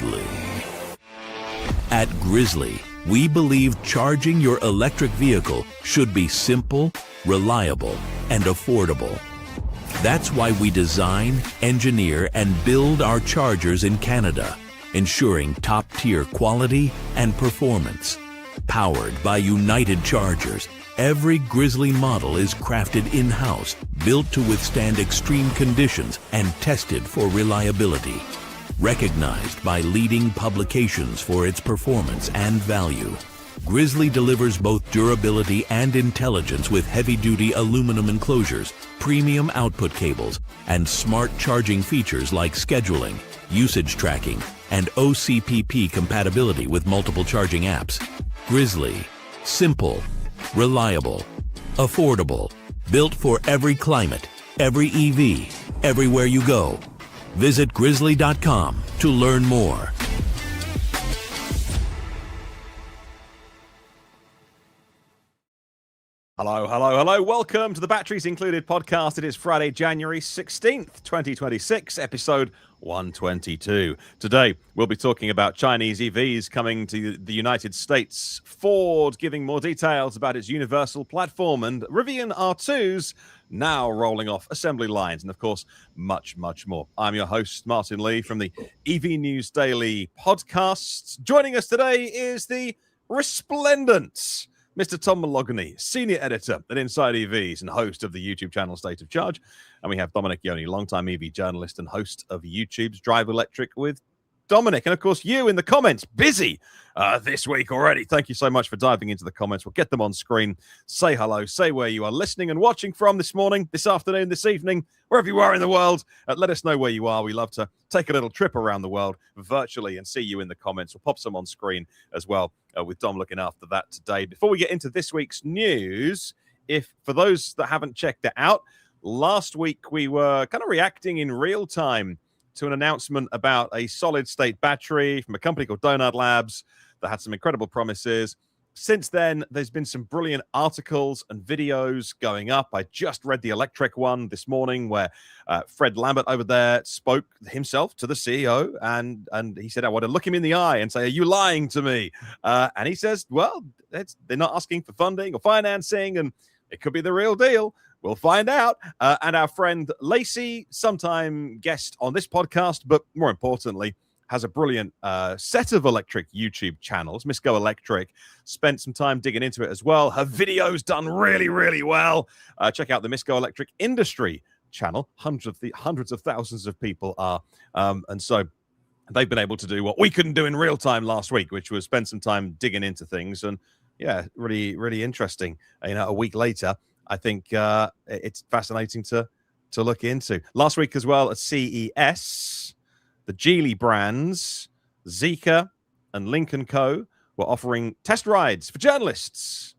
Grizzly. At Grizzly, we believe charging your electric vehicle should be simple, reliable, and affordable. That's why we design, engineer, and build our chargers in Canada, ensuring top-tier quality and performance. Powered by United Chargers, every Grizzly model is crafted in-house, built to withstand extreme conditions, and tested for reliability. Recognized by leading publications for its performance and value, Grizzly delivers both durability and intelligence with heavy-duty aluminum enclosures, premium output cables, and smart charging features like scheduling, usage tracking, and OCPP compatibility with multiple charging apps. Grizzly. Simple, reliable, affordable, built for every climate, every EV, everywhere you go. Visit grizzly.com to learn more. Hello, hello, hello. Welcome to the Batteries Included podcast. It is Friday, January 16th, 2026, episode 122. Today, we'll be talking about Chinese EVs coming to the United States, Ford giving more details about its universal platform, and Rivian R2s now rolling off assembly lines, and of course, much, much more. I'm your host, Martin Lee, from the EV News Daily podcast. Joining us today is the resplendent Mr. Tom Malogany, senior editor at Inside EVs and host of the YouTube channel State of Charge. And we have Dominic Yoni, longtime EV journalist and host of YouTube's Drive Electric with Dominic. And of course, you in the comments, busy this week already. Thank you so much for diving into the comments. We'll get them on screen. Say hello, say where you are listening and watching from this morning, this afternoon, this evening, wherever you are in the world. Let us know where you are. We love to take a little trip around the world virtually and see you in the comments. We'll pop some on screen as well, with Dom looking after that today. Before we get into this week's news, if for those that haven't checked it out, last week we were kind of reacting in real time to an announcement about a solid-state battery from a company called Donut Labs that had some incredible promises. Since then, there's been some brilliant articles and videos going up. I just read the Electric one this morning where Fred Lambert over there spoke himself to the CEO, and he said, I want to look him in the eye and say, are you lying to me? And he says, well, they're not asking for funding or financing, and it could be the real deal. We'll find out. And our friend Lacey, sometime guest on this podcast, but more importantly, has a brilliant set of electric YouTube channels. Miss Go Electric spent some time digging into it as well. Her video's done really, really well. Check out the Miss Go Electric Industry channel. Hundreds of thousands of people are. And so they've been able to do what we couldn't do in real time last week, which was spend some time digging into things. And yeah, really, really interesting. A week later, I think it's fascinating to look into. Last week as well at CES, the Geely brands, Zeekr and Lynk & Co. were offering test rides for journalists.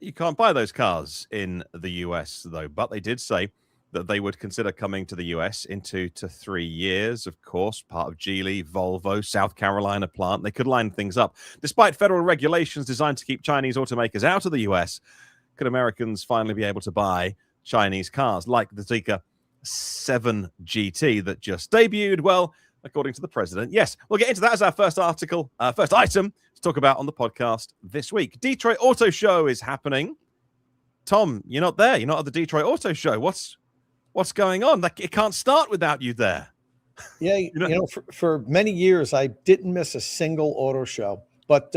You can't buy those cars in the US, though, but they did say that they would consider coming to the US in 2 to 3 years. Of course, part of Geely, Volvo, South Carolina plant. They could line things up. Despite federal regulations designed to keep Chinese automakers out of the US, could Americans finally be able to buy Chinese cars like the Zeekr 7GT that just debuted? Well, according to the president, yes. We'll get into that as our first item to talk about on the podcast this week. Detroit Auto Show is happening. Tom, you're not there. You're not at the Detroit Auto Show. What's going on? It can't start without you there. Yeah, for many years, I didn't miss a single auto show, but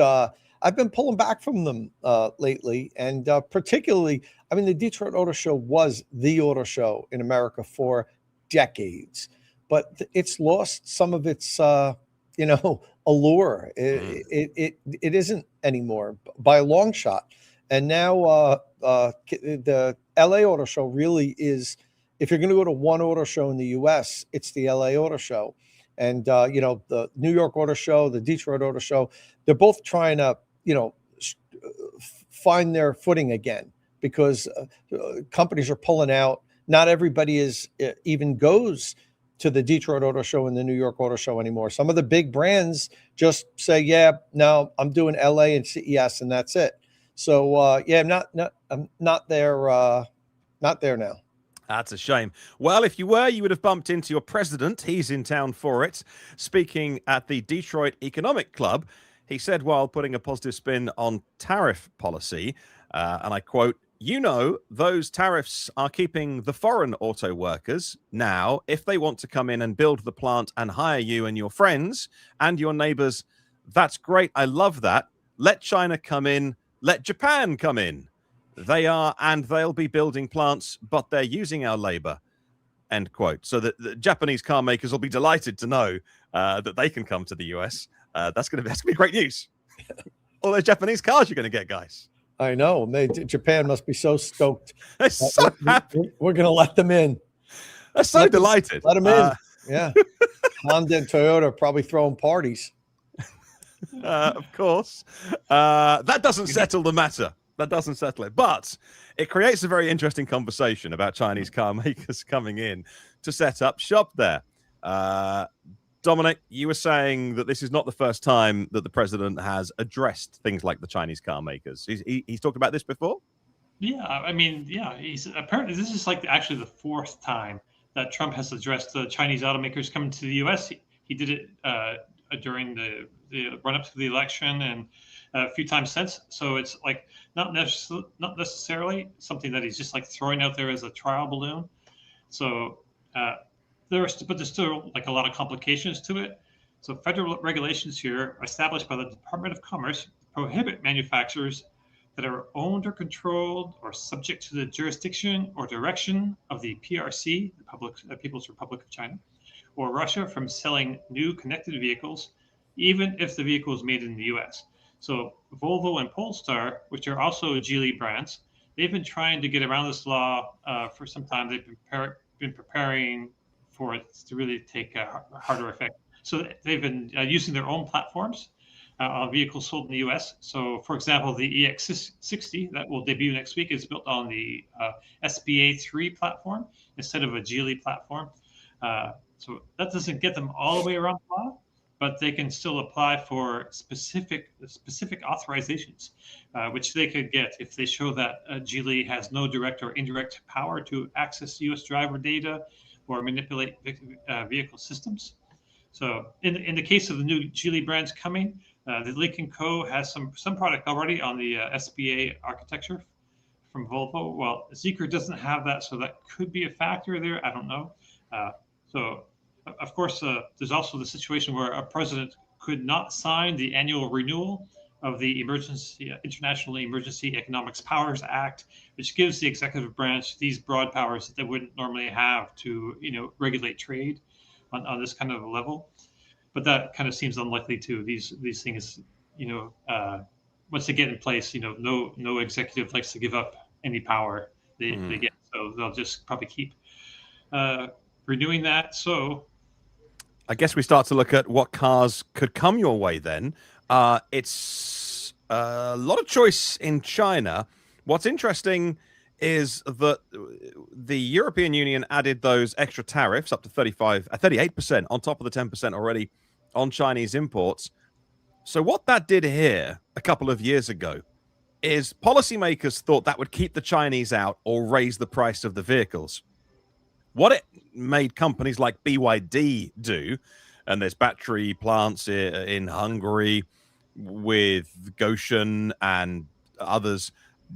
I've been pulling back from them lately, and particularly, the Detroit Auto Show was the auto show in America for decades, but it's lost some of its, allure. It isn't anymore by a long shot. And now the LA Auto Show really is, if you're going to go to one auto show in the US, it's the LA Auto Show. And, the New York Auto Show, the Detroit Auto Show, they're both trying to, find their footing again, because companies are pulling out. Not everybody even goes to the Detroit Auto Show and the New York Auto Show anymore. Some of the big brands just say, yeah, no, I'm doing LA and CES and that's it. So I'm not there now. That's a shame. Well, if you were, you would have bumped into your president. He's in town for it. Speaking at the Detroit Economic Club, he said while putting a positive spin on tariff policy, and I quote, "You know, those tariffs are keeping the foreign auto workers. Now, if they want to come in and build the plant and hire you and your friends and your neighbors, that's great. I love that. Let China come in. Let Japan come in. They are, and they'll be building plants, but they're using our labor," end quote. So the Japanese car makers will be delighted to know that they can come to the US. That's gonna be great news. All those Japanese cars you're gonna get, guys. I know. Japan must be so stoked. They're so happy. We're going to let them in. They're so delighted. Let them in. Yeah. Honda and Toyota are probably throwing parties. Of course. That doesn't settle the matter. That doesn't settle it. But it creates a very interesting conversation about Chinese car makers coming in to set up shop there. Dominic, you were saying that this is not the first time that the president has addressed things like the Chinese car makers. He's talked about this before? Yeah, I mean, yeah, he's apparently this is like actually the fourth time that Trump has addressed the Chinese automakers coming to the U.S. He did it during the run-up to the election and a few times since. So it's like not necessarily something that he's just like throwing out there as a trial balloon. So there's still like a lot of complications to it. So federal regulations here established by the Department of Commerce prohibit manufacturers that are owned or controlled or subject to the jurisdiction or direction of the PRC, the People's Republic of China, or Russia from selling new connected vehicles, even if the vehicle is made in the US. So Volvo and Polestar, which are also Geely brands, they've been trying to get around this law for some time. They've been preparing for it to really take a harder effect. So they've been using their own platforms on vehicles sold in the US. So for example, the EX60 that will debut next week is built on the SPA3 platform instead of a Geely platform. So that doesn't get them all the way around the law, but they can still apply for specific authorizations, which they could get if they show that Geely has no direct or indirect power to access US driver data or manipulate vehicle systems. So in the case of the new Geely brands coming, the Lynk & Co. has some product already on the SPA architecture from Volvo. Well, Zeekr doesn't have that, so that could be a factor there. I don't know. So, of course, there's also the situation where a president could not sign the annual renewal of the International Emergency Economics Powers Act, which gives the executive branch these broad powers that they wouldn't normally have to, regulate trade on this kind of a level. But that kind of seems unlikely too. These things, once they get in place, no executive likes to give up any power they get, so they'll just probably keep renewing that. So I guess we start to look at what cars could come your way then. It's a lot of choice in China. What's interesting is that the European Union added those extra tariffs up to 38% on top of the 10% already on Chinese imports. So what that did here a couple of years ago is policymakers thought that would keep the Chinese out or raise the price of the vehicles. What it made companies like BYD do, and there's battery plants in Hungary with Goshen and others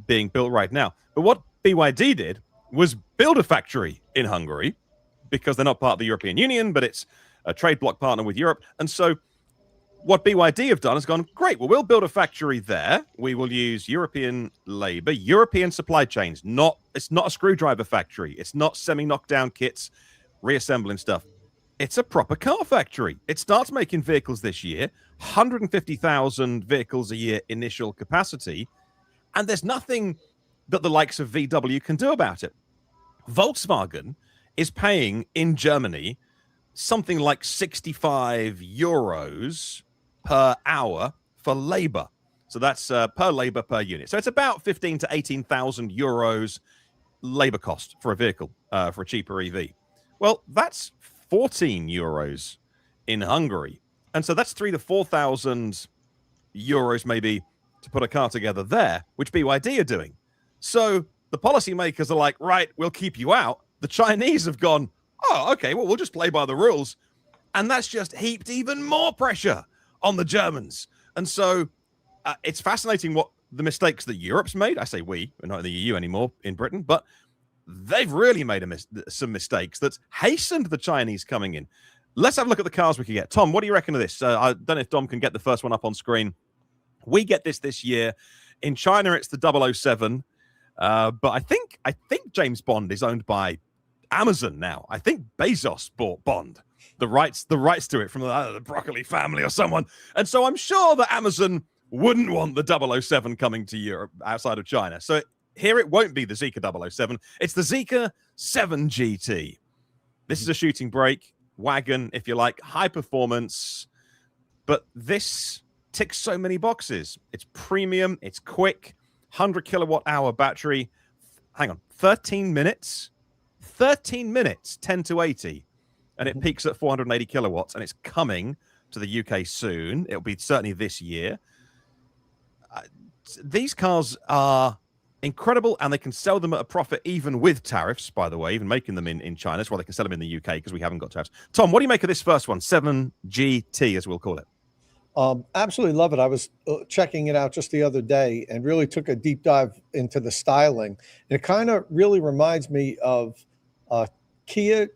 being built right now. But what BYD did was build a factory in Hungary because they're not part of the European Union, but it's a trade bloc partner with Europe. And so what BYD have done is gone, great, well, we'll build a factory there. We will use European labor, European supply chains. It's not a screwdriver factory. It's not semi-knockdown kits, reassembling stuff. It's a proper car factory. It starts making vehicles this year, 150,000 vehicles a year initial capacity, and there's nothing that the likes of VW can do about it. Volkswagen is paying in Germany something like 65 euros per hour for labor. So that's per labor per unit. So it's about 15 to 18,000 euros labor cost for a vehicle, for a cheaper EV. Well, that's 14 euros in Hungary. And so that's 3,000 to 4,000 euros maybe to put a car together there, which BYD are doing. So the policymakers are like, right, we'll keep you out, the Chinese have gone, oh, okay, well, we'll just play by the rules. And that's just heaped even more pressure on the Germans. And so it's fascinating what the mistakes that Europe's made. I say we're not in the EU anymore in Britain, but they've really made some mistakes that's hastened the Chinese coming in. Let's have a look at the cars we can get. Tom, what do you reckon of this? I don't know if Dom can get the first one up on screen. We get this year. In China, it's the 007. But I think James Bond is owned by Amazon now. I think Bezos bought Bond, the rights to it from the Broccoli family or someone. And so I'm sure that Amazon wouldn't want the 007 coming to Europe outside of China. So here it won't be the Zeekr 007. It's the Zeekr 7GT. This is a shooting brake wagon, if you like, high performance. But this ticks so many boxes. It's premium. It's quick. 100 kilowatt hour battery. Hang on. 13 minutes. 13 minutes, 10 to 80. And it peaks at 480 kilowatts. And it's coming to the UK soon. It'll be certainly this year. These cars are incredible, and they can sell them at a profit even with tariffs, by the way, even making them in China. That's why they can sell them in the UK, because we haven't got tariffs. Tom, what do you make of this first one, 7GT, as we'll call it? Absolutely love it. I was checking it out just the other day and really took a deep dive into the styling. And it kind of really reminds me of Kia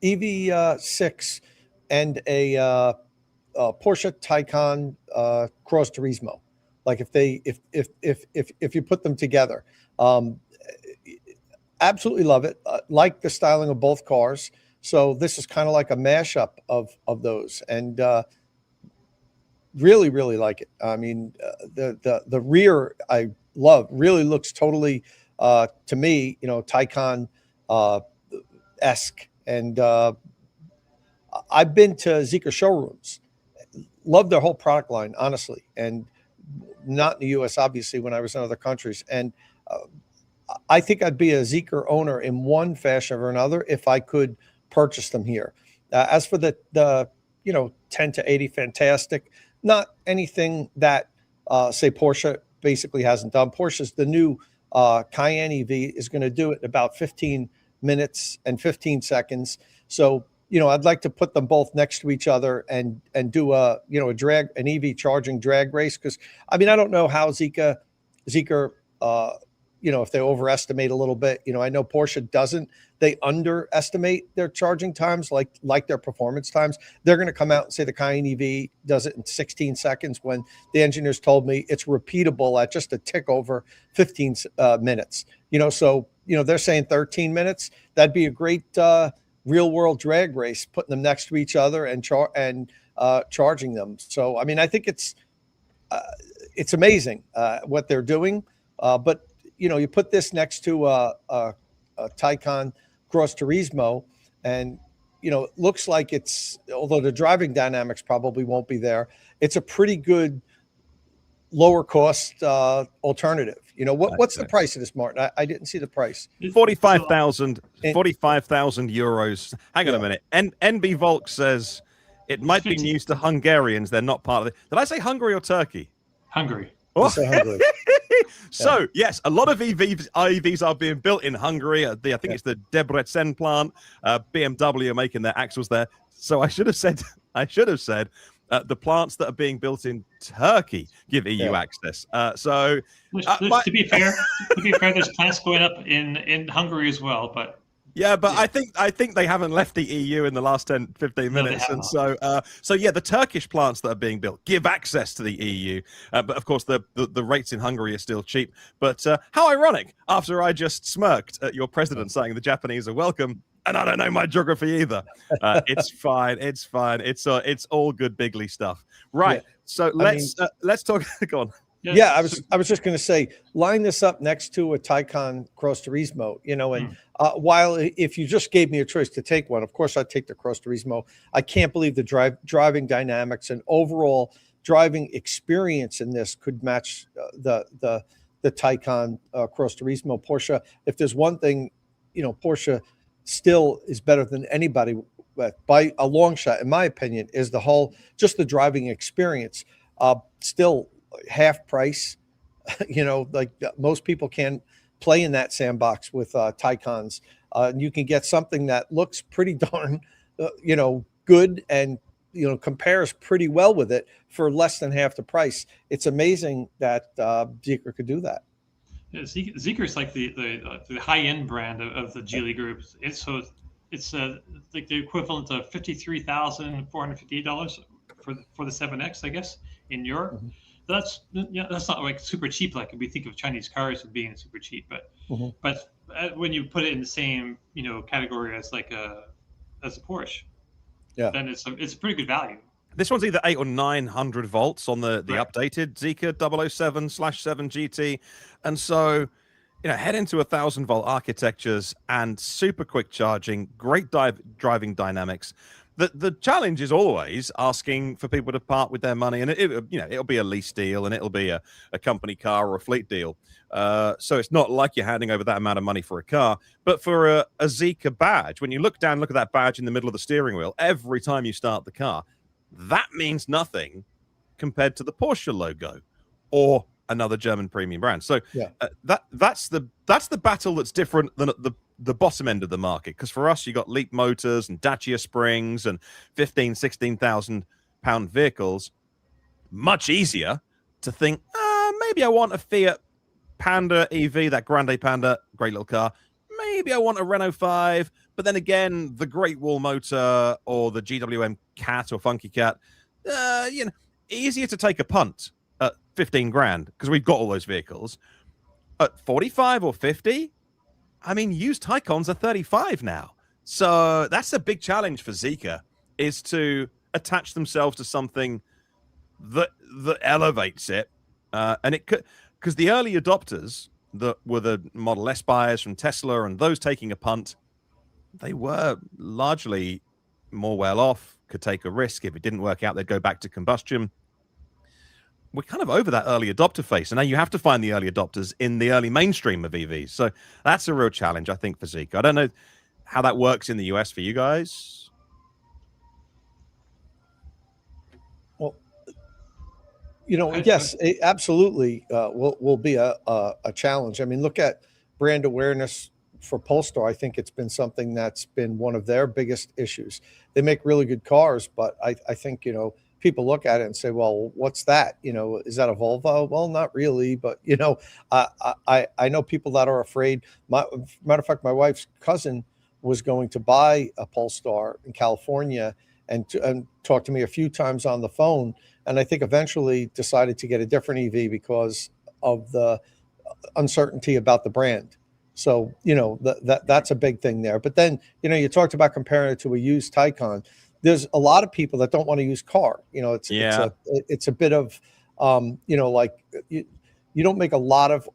EV6 and a Porsche Taycan Cross Turismo. Like if you put them together, absolutely love it. Like the styling of both cars. So this is kind of like a mashup of those, and really like it. I mean, the rear I love. Really looks totally to me, Taycan esque. And I've been to Zeekr showrooms. Love their whole product line, honestly, and not in the U.S., obviously, when I was in other countries. And I think I'd be a Zeekr owner in one fashion or another if I could purchase them here. As for the 10 to 80, fantastic. Not anything that, say, Porsche basically hasn't done. Porsche's the new Cayenne EV is going to do it in about 15 minutes and 15 seconds. So, I'd like to put them both next to each other and do an EV charging drag race. Because, I mean, I don't know how Zeekr, if they overestimate a little bit. I know Porsche doesn't. They underestimate their charging times, like their performance times. They're going to come out and say the Cayenne EV does it in 16 seconds when the engineers told me it's repeatable at just a tick over 15 minutes. So they're saying 13 minutes. That'd be a great real world drag race, putting them next to each other and charging them. So, I mean, I think it's amazing what they're doing. But you put this next to a Taycan Cross Turismo, and it looks like it's, although the driving dynamics probably won't be there, it's a pretty good lower cost alternative. What's the price of this, Martin? I didn't see the price. 45,000 euros. Hang on a minute. NB Volk says it might be news to Hungarians. They're not part of it. Did I say Hungary or Turkey? Hungary. Oh. So, yes, a lot of EVs are being built in Hungary. I think it's the Debrecen plant. BMW are making their axles there. So I should have said the plants that are being built in Turkey give EU access. To be fair, there's plants going up in Hungary as well. But I think they haven't left the EU in the last 10, 15 minutes. And so the Turkish plants that are being built give access to the EU. But of course, the rates in Hungary are still cheap. But how ironic, after I just smirked at your president saying the Japanese are welcome, and I don't know my geography either. It's fine. It's all good bigly stuff. Right. Yeah. So let's talk. Go on. Yeah, I was just going to say, line this up next to a Taycan Cross Turismo, and while if you just gave me a choice to take one, of course I'd take the Cross Turismo. I can't believe the driving dynamics and overall driving experience in this could match the Taycan Cross Turismo. Porsche, if there's one thing, Porsche still is better than anybody by a long shot, in my opinion, is just the driving experience. Still half price, like most people can't play in that sandbox with Taycans. You can get something that looks pretty darn, good, and compares pretty well with it for less than half the price. It's amazing that Zeekr could do that. Yeah, Zeekr is like the high end brand of the Geely group. It's like the equivalent of $53,458 for the 7X, I guess, in Europe. Mm-hmm. That's not like super cheap like we think of Chinese cars as being super cheap, but when you put it in the same category as as a Porsche, then it's a pretty good value. This one's either 800 or 900 volts on the Right. updated Zeekr 007/7GT, and so head into 1,000-volt architectures and super quick charging, great driving dynamics. The challenge is always asking for people to part with their money, and it'll be a lease deal, and it'll be a company car or a fleet deal. So it's not like you're handing over that amount of money for a car, but for a Zeekr badge, when you look at that badge in the middle of the steering wheel, every time you start the car, that means nothing compared to the Porsche logo or another German premium brand. So that's the battle that's different than at the bottom end of the market. Because for us, you got Leapmotors and Dacia Springs and 16,000 pound vehicles. Much easier to think, maybe I want a Fiat Panda EV, that Grande Panda, great little car. Maybe I want a Renault 5, but then again, the Great Wall Motor or the GWM Cat or Funky Cat, easier to take a punt at 15 grand because we've got all those vehicles. At 45 or 50, I mean, used Taycans are 35 now. So that's a big challenge for Zeekr, is to attach themselves to something that elevates it. And it could, because the early adopters that were the Model S buyers from Tesla and those taking a punt, they were largely more well off, could take a risk. If it didn't work out, they'd go back to combustion. We're kind of over that early adopter phase. And now you have to find the early adopters in the early mainstream of EVs. So that's a real challenge, I think, for Zeekr. I don't know how that works in the US for you guys. Well, yes, it absolutely will be a challenge. I mean, look at brand awareness for Polestar. I think it's been something that's been one of their biggest issues. They make really good cars, but I think, people look at it and say, well, what's that? Is that a Volvo? Well, not really, but I know people that are afraid. Matter of fact, my wife's cousin was going to buy a Polestar in California and talked to me a few times on the phone, and I think eventually decided to get a different EV because of the uncertainty about the brand. So that's a big thing there. But then you talked about comparing it to a used Taycan. There's a lot of people that don't want to use car. It's a bit of like you don't make a lot of,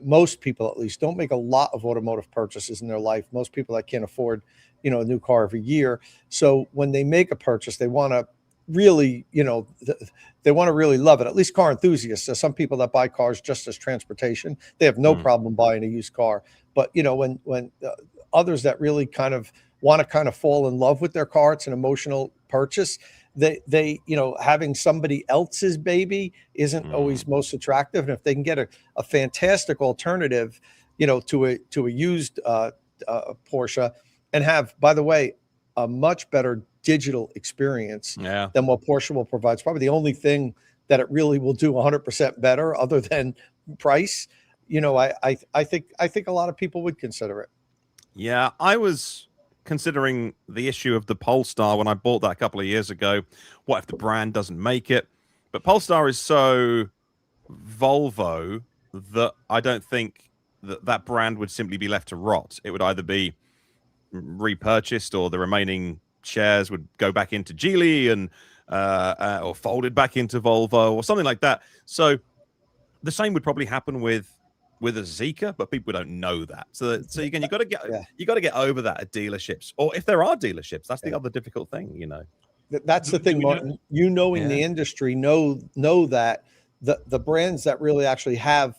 most people at least don't make a lot of automotive purchases in their life. Most people that can't afford a new car every year. So when they make a purchase, they want to really they want to really love it. At least car enthusiasts. There's some people that buy cars just as transportation. They have no problem buying a used car. But when others that really kind of want to kind of fall in love with their car, it's an emotional purchase. They having somebody else's baby isn't always most attractive. And if they can get a fantastic alternative, to a used Porsche, and have, by the way, a much better digital experience than what Porsche will provide. It's probably the only thing that it really will do 100% better, other than price. I think a lot of people would consider it. Yeah, I was considering the issue of the Polestar when I bought that a couple of years ago. What if the brand doesn't make it? But Polestar is so Volvo that I don't think that brand would simply be left to rot. It would either be repurchased, or the remaining shares would go back into Geely and or folded back into Volvo or something like that. So the same would probably happen with a Zeekr, but people don't know that. So again, you got to get over that at dealerships, or if there are dealerships, that's the other difficult thing. That's the thing, Martin. In the industry know that the brands that really actually have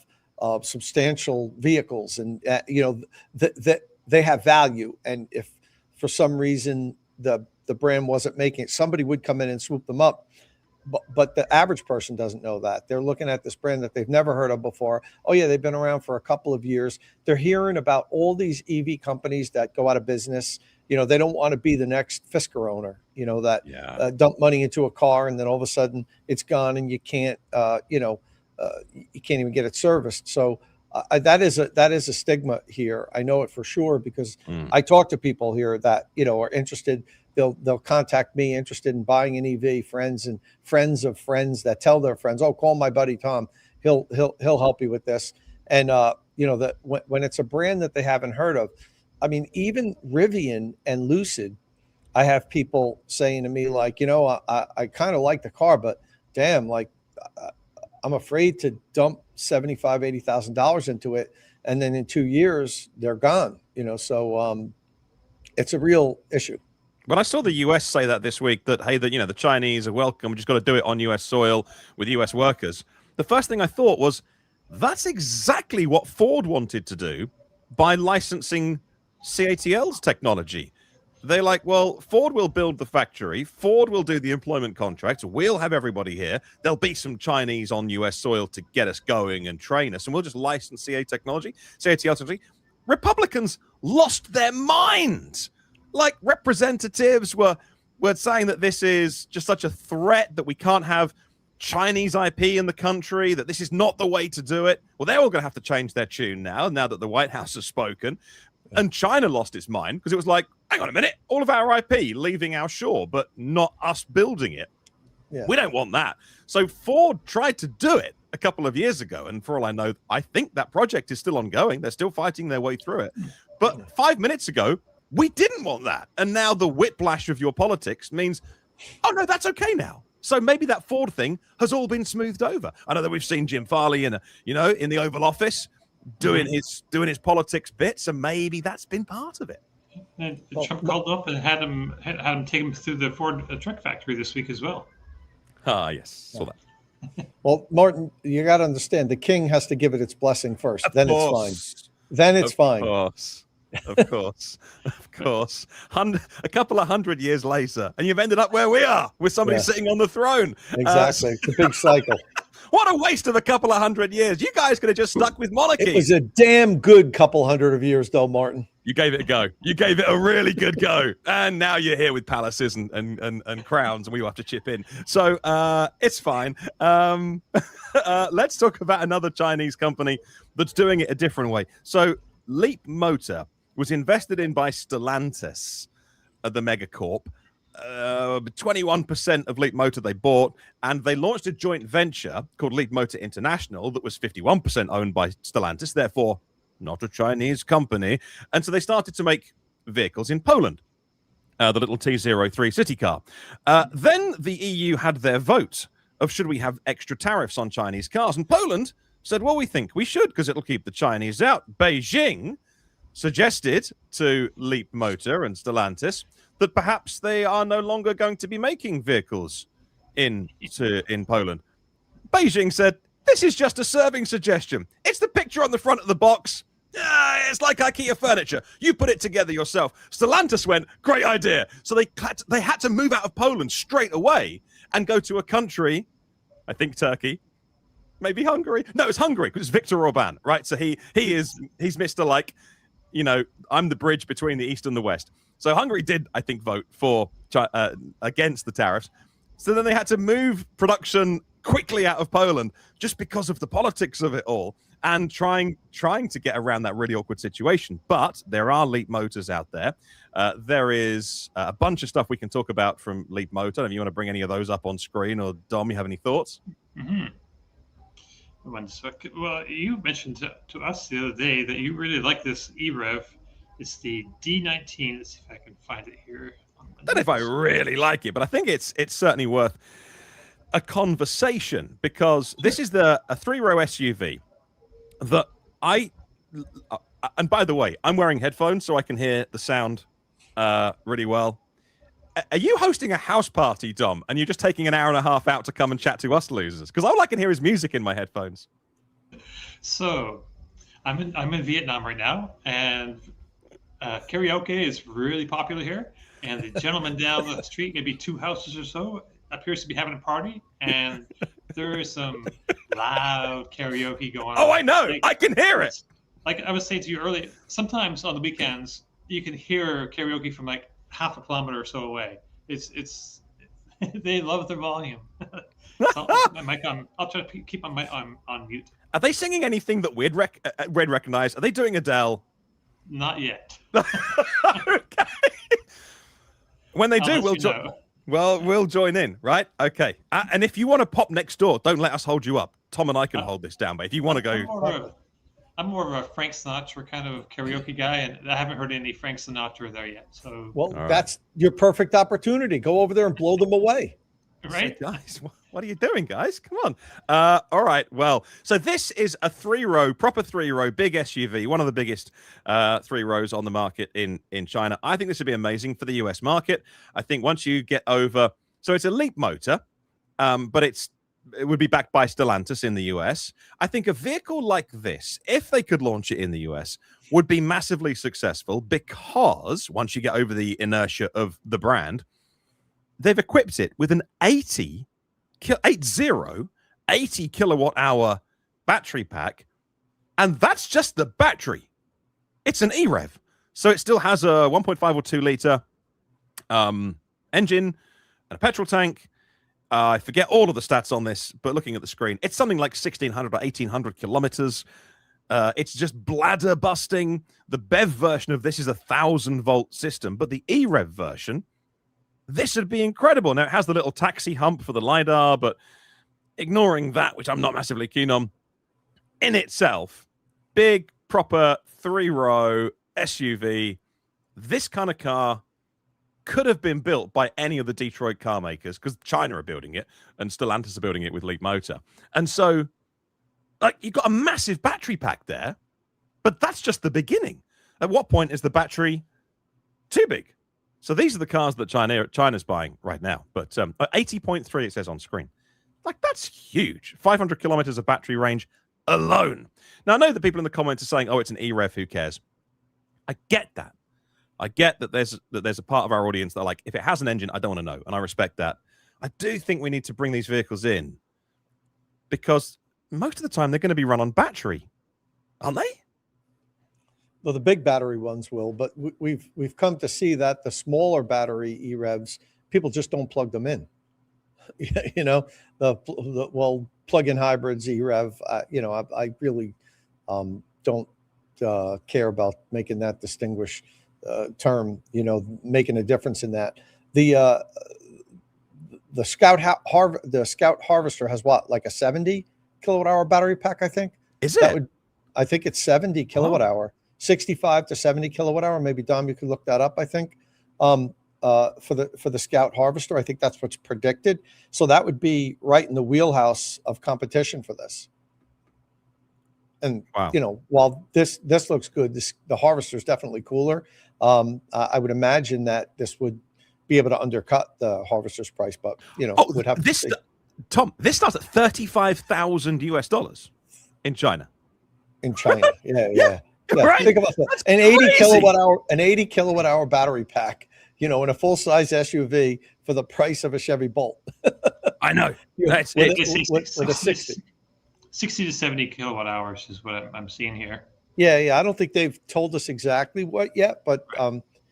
substantial vehicles and that they have value, and if for some reason the brand wasn't making it, somebody would come in and swoop them up. but the average person doesn't know that. They're looking at this brand that they've never heard of before. Oh yeah, they've been around for a couple of years. They're hearing about all these EV companies that go out of business. They don't want to be the next Fisker owner, that dump money into a car and then all of a sudden it's gone and you can't, you can't even get it serviced. So that is a stigma here. I know it for sure because I talk to people here that, are interested. They'll contact me interested in buying an EV, friends and friends of friends that tell their friends, oh, call my buddy Tom. He'll help you with this. And, that when it's a brand that they haven't heard of, I mean, even Rivian and Lucid, I have people saying to me like, I kind of like the car, but damn, like I'm afraid to dump $75,000, $80,000 into it. And then in 2 years, they're gone, so it's a real issue. But I saw the US say that this week that, hey, the Chinese are welcome. We just got to do it on US soil with US workers. The first thing I thought was that's exactly what Ford wanted to do by licensing CATL's technology. They're like, well, Ford will build the factory. Ford will do the employment contracts. We'll have everybody here. There'll be some Chinese on US soil to get us going and train us. And we'll just license CATL technology. Republicans lost their minds. Like representatives were saying that this is just such a threat that we can't have Chinese IP in the country, that this is not the way to do it. Well, they're all going to have to change their tune now that the White House has spoken. And China lost its mind because it was like, hang on a minute, all of our IP leaving our shore, but not us building it. Yeah. We don't want that. So Ford tried to do it a couple of years ago. And for all I know, I think that project is still ongoing. They're still fighting their way through it. But 5 minutes ago, we didn't want that. And now the whiplash of your politics means, oh, no, that's okay now. So maybe that Ford thing has all been smoothed over. I know that we've seen Jim Farley in the Oval Office doing his politics bits, and maybe that's been part of it. And Trump called up and had him take him through the Ford truck factory this week as well. Ah, yes, saw that. Well, Martin, you got to understand, the king has to give it its blessing first. Then it's fine. Then it's fine. Of course. A couple of 100 years later, and you've ended up where we are with somebody sitting on the throne. Exactly. It's a big cycle. What a waste of a couple of 100 years. You guys could have just stuck with monarchy. It was a damn good couple hundred of years, though, Martin. You gave it a go. You gave it a really good go. And now you're here with palaces and crowns, and we will have to chip in. So it's fine. Let's talk about another Chinese company that's doing it a different way. So Leapmotor was invested in by Stellantis, the megacorp. 21% of Leapmotor they bought, and they launched a joint venture called Leapmotor International that was 51% owned by Stellantis, therefore not a Chinese company. And so they started to make vehicles in Poland, the little T03 city car. Then the EU had their vote of should we have extra tariffs on Chinese cars, and Poland said, well, we think we should because it'll keep the Chinese out. Beijing suggested to Leapmotor and Stellantis that perhaps they are no longer going to be making vehicles in Poland. Beijing said, this is just a serving suggestion. It's the picture on the front of the box. It's like IKEA furniture. You put it together yourself. Stellantis went, great idea. So they had to move out of Poland straight away and go to a country, I think Turkey, maybe Hungary. No, it's Hungary because it's Viktor Orban, right? So he's Mr. like, I'm the bridge between the East and the West. So Hungary did, I think, vote for against the tariffs. So then they had to move production quickly out of Poland just because of the politics of it all and trying to get around that really awkward situation. But there are Leapmotors out there. There is a bunch of stuff we can talk about from Leapmotor. If you want to bring any of those up on screen, or Dom, you have any thoughts? Mm-hmm. One second. Well, you mentioned to us the other day that you really like this EREV. It's the D19. Let's see if I can find it here. I don't know if I really like it, but I think it's certainly worth a conversation because this is a 3-row SUV that and by the way, I'm wearing headphones so I can hear the sound really well. Are you hosting a house party, Dom, and you're just taking an hour and a half out to come and chat to us losers? Because all I can hear is music in my headphones. So I'm in Vietnam right now, and karaoke is really popular here. And the gentleman down the street, maybe 2 houses or so, appears to be having a party, and there is some loud karaoke going on. Oh, I know. Like, I can hear it. Like I was saying to you earlier, sometimes on the weekends you can hear karaoke from like half a kilometer or so away. It's they love their volume. So I'll try to keep my mic on mute. Are they singing anything that we'd recognize? Are they doing Adele? Not yet. Okay. When they do, we'll join in, right? Okay. And if you want to pop next door, don't let us hold you up. Tom and I can hold this down, but if you want to go... I'm more of a Frank Sinatra kind of karaoke guy, and I haven't heard any Frank Sinatra there yet. So, well, that's your perfect opportunity. Go over there and blow them away. Right, so, guys? What are you doing, guys? Come on. All right. Well, so this is a proper three-row, big SUV, one of the biggest three rows on the market in China. I think this would be amazing for the US market. I think once you get over, so it's a Leapmotor, but it would be backed by Stellantis in the US. I think a vehicle like this, if they could launch it in the US, would be massively successful because once you get over the inertia of the brand, they've equipped it with an 80 kilowatt hour battery pack. And that's just the battery. It's an EREV. So it still has a 1.5 or 2 liter engine and a petrol tank. I forget all of the stats on this, but looking at the screen, it's something like 1,600 or 1,800 kilometers. It's just bladder busting. The BEV version of this is a 1,000-volt system, but the EREV version, this would be incredible. Now, it has the little taxi hump for the LiDAR, but ignoring that, which I'm not massively keen on, in itself, big, proper, three-row SUV, this kind of car could have been built by any of the Detroit car makers because China are building it and Stellantis are building it with Leapmotor. And so, like, you've got a massive battery pack there, but that's just the beginning. At what point is the battery too big? So these are the cars that China's buying right now. But 80.3, it says on screen. Like, that's huge. 500 kilometers of battery range alone. Now, I know that people in the comments are saying, oh, it's an EREV, who cares? I get that. I get that there's a part of our audience that are like, if it has an engine, I don't want to know, and I respect that. I do think we need to bring these vehicles in because most of the time they're going to be run on battery, aren't they? Well, the big battery ones will, but we've come to see that the smaller battery EREVs, people just don't plug them in. You know, the plug-in hybrids EREV. I really don't care about making that distinguished term. You know, making a difference in that. The Scout Harvester has what, like a 70 kilowatt hour battery pack, I think. Is it? I think it's 70 kilowatt hour, 65 to 70 kilowatt hour. Maybe Dom, you could look that up. I think for the Scout Harvester, I think that's what's predicted. So that would be right in the wheelhouse of competition for this. And you know, while this looks good, the Harvester is definitely cooler. I would imagine that this would be able to undercut the Harvester's price, but you know, would have to see. Tom, this starts at $35,000 in China. In China, yeah. Right. Think about that. That's An crazy. 80 kilowatt hour battery pack, you know, in a full size SUV for the price of a Chevy Bolt. I know. With a 60 to 70 kilowatt hours is what I'm seeing here. Yeah. I don't think they've told us exactly what yet, but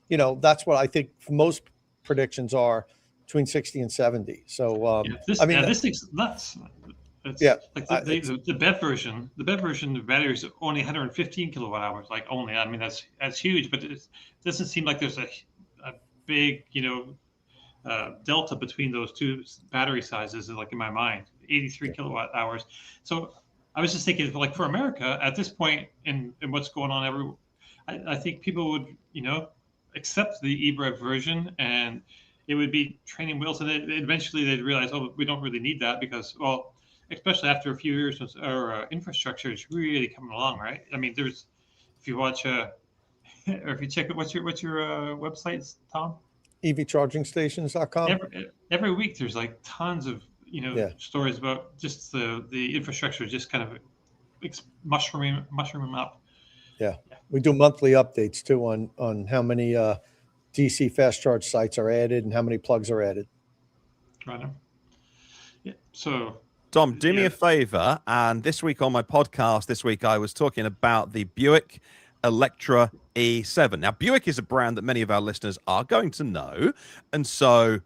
you know, that's what I think most predictions are, between 60 and 70. So this thing's nuts. Like the BEV version, the battery is only 115 kilowatt hours. Like only, I mean, that's huge, but it doesn't seem like there's a big, delta between those two battery sizes. Like in my mind, 83 kilowatt hours. So I was just thinking, like for America at this point in what's going on I think people would, accept the EREV version, and it would be training wheels, and eventually they'd realize, oh, we don't really need that because, well, especially after a few years, our infrastructure is really coming along, right? I mean, if you watch, or if you check it, what's your website, Tom? EVchargingstations.com. Every week there's like tons of stories about just the infrastructure just kind of mushrooming up. Yeah, we do monthly updates too on how many DC fast charge sites are added and how many plugs are added. Right. So, Tom, do me yeah. a favor. And this week on my podcast, I was talking about the Buick Electra E7. Now, Buick is a brand that many of our listeners are going to know. And so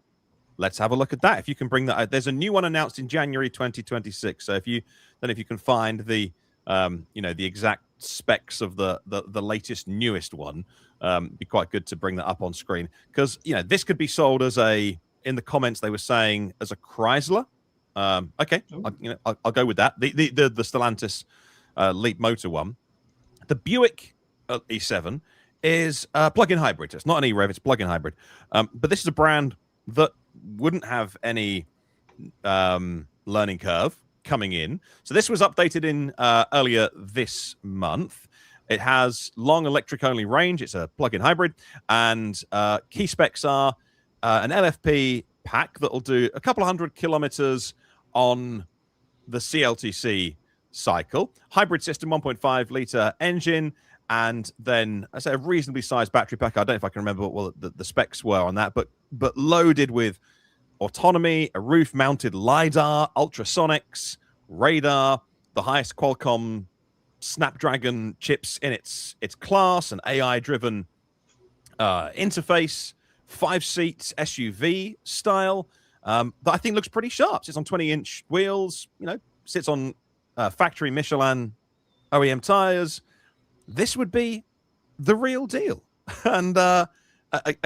let's have a look at that. If you can bring that out. There's a new one announced in January 2026. So if you can find the the exact specs of the latest, newest one, be quite good to bring that up on screen. Because this could be sold as in the comments they were saying as a Chrysler. Okay, I'll go with that. The Stellantis Leapmotor one. The Buick E7 is a plug-in hybrid. It's not an E-Rev, it's a plug-in hybrid. But this is a brand that wouldn't have any learning curve coming in. So this was updated in earlier this month. It has long electric-only range. It's a plug-in hybrid. And key specs are an LFP pack that will do a couple of 100 kilometers on the CLTC cycle, hybrid system, 1.5 liter engine, and then I say a reasonably sized battery pack. I don't know if I can remember what the specs were on that, but loaded with autonomy, a roof mounted LiDAR, ultrasonics, radar, the highest Qualcomm Snapdragon chips in its class, an AI driven interface, 5-seat SUV style. That I think looks pretty sharp. Sits on 20-inch wheels, sits on factory Michelin OEM tires. This would be the real deal. And a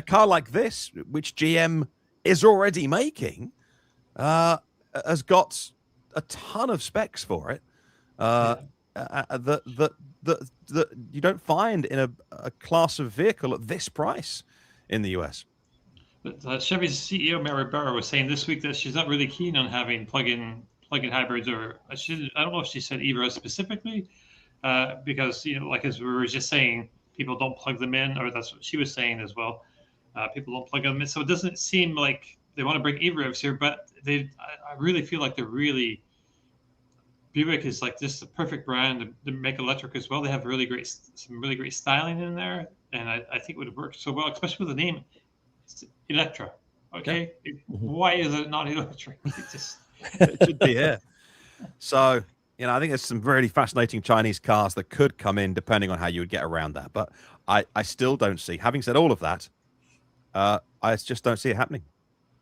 car like this, which GM is already making, has got a ton of specs for it that you don't find in a class of vehicle at this price in the US. But Chevy's CEO Mary Barra was saying this week that she's not really keen on having plug-in hybrids, or I don't know if she said EVs specifically, because like as we were just saying, people don't plug them in, or that's what she was saying as well. People don't plug them in, so it doesn't seem like they want to bring EVs here. But I really feel like Buick is like just the perfect brand to make electric as well. They have some really great styling in there, and I think it would work so well, especially with the name Electra. Okay, why is it not electric? It should be here. So I think there's some really fascinating Chinese cars that could come in depending on how you would get around that. But I still don't see. Having said all of that, I just don't see it happening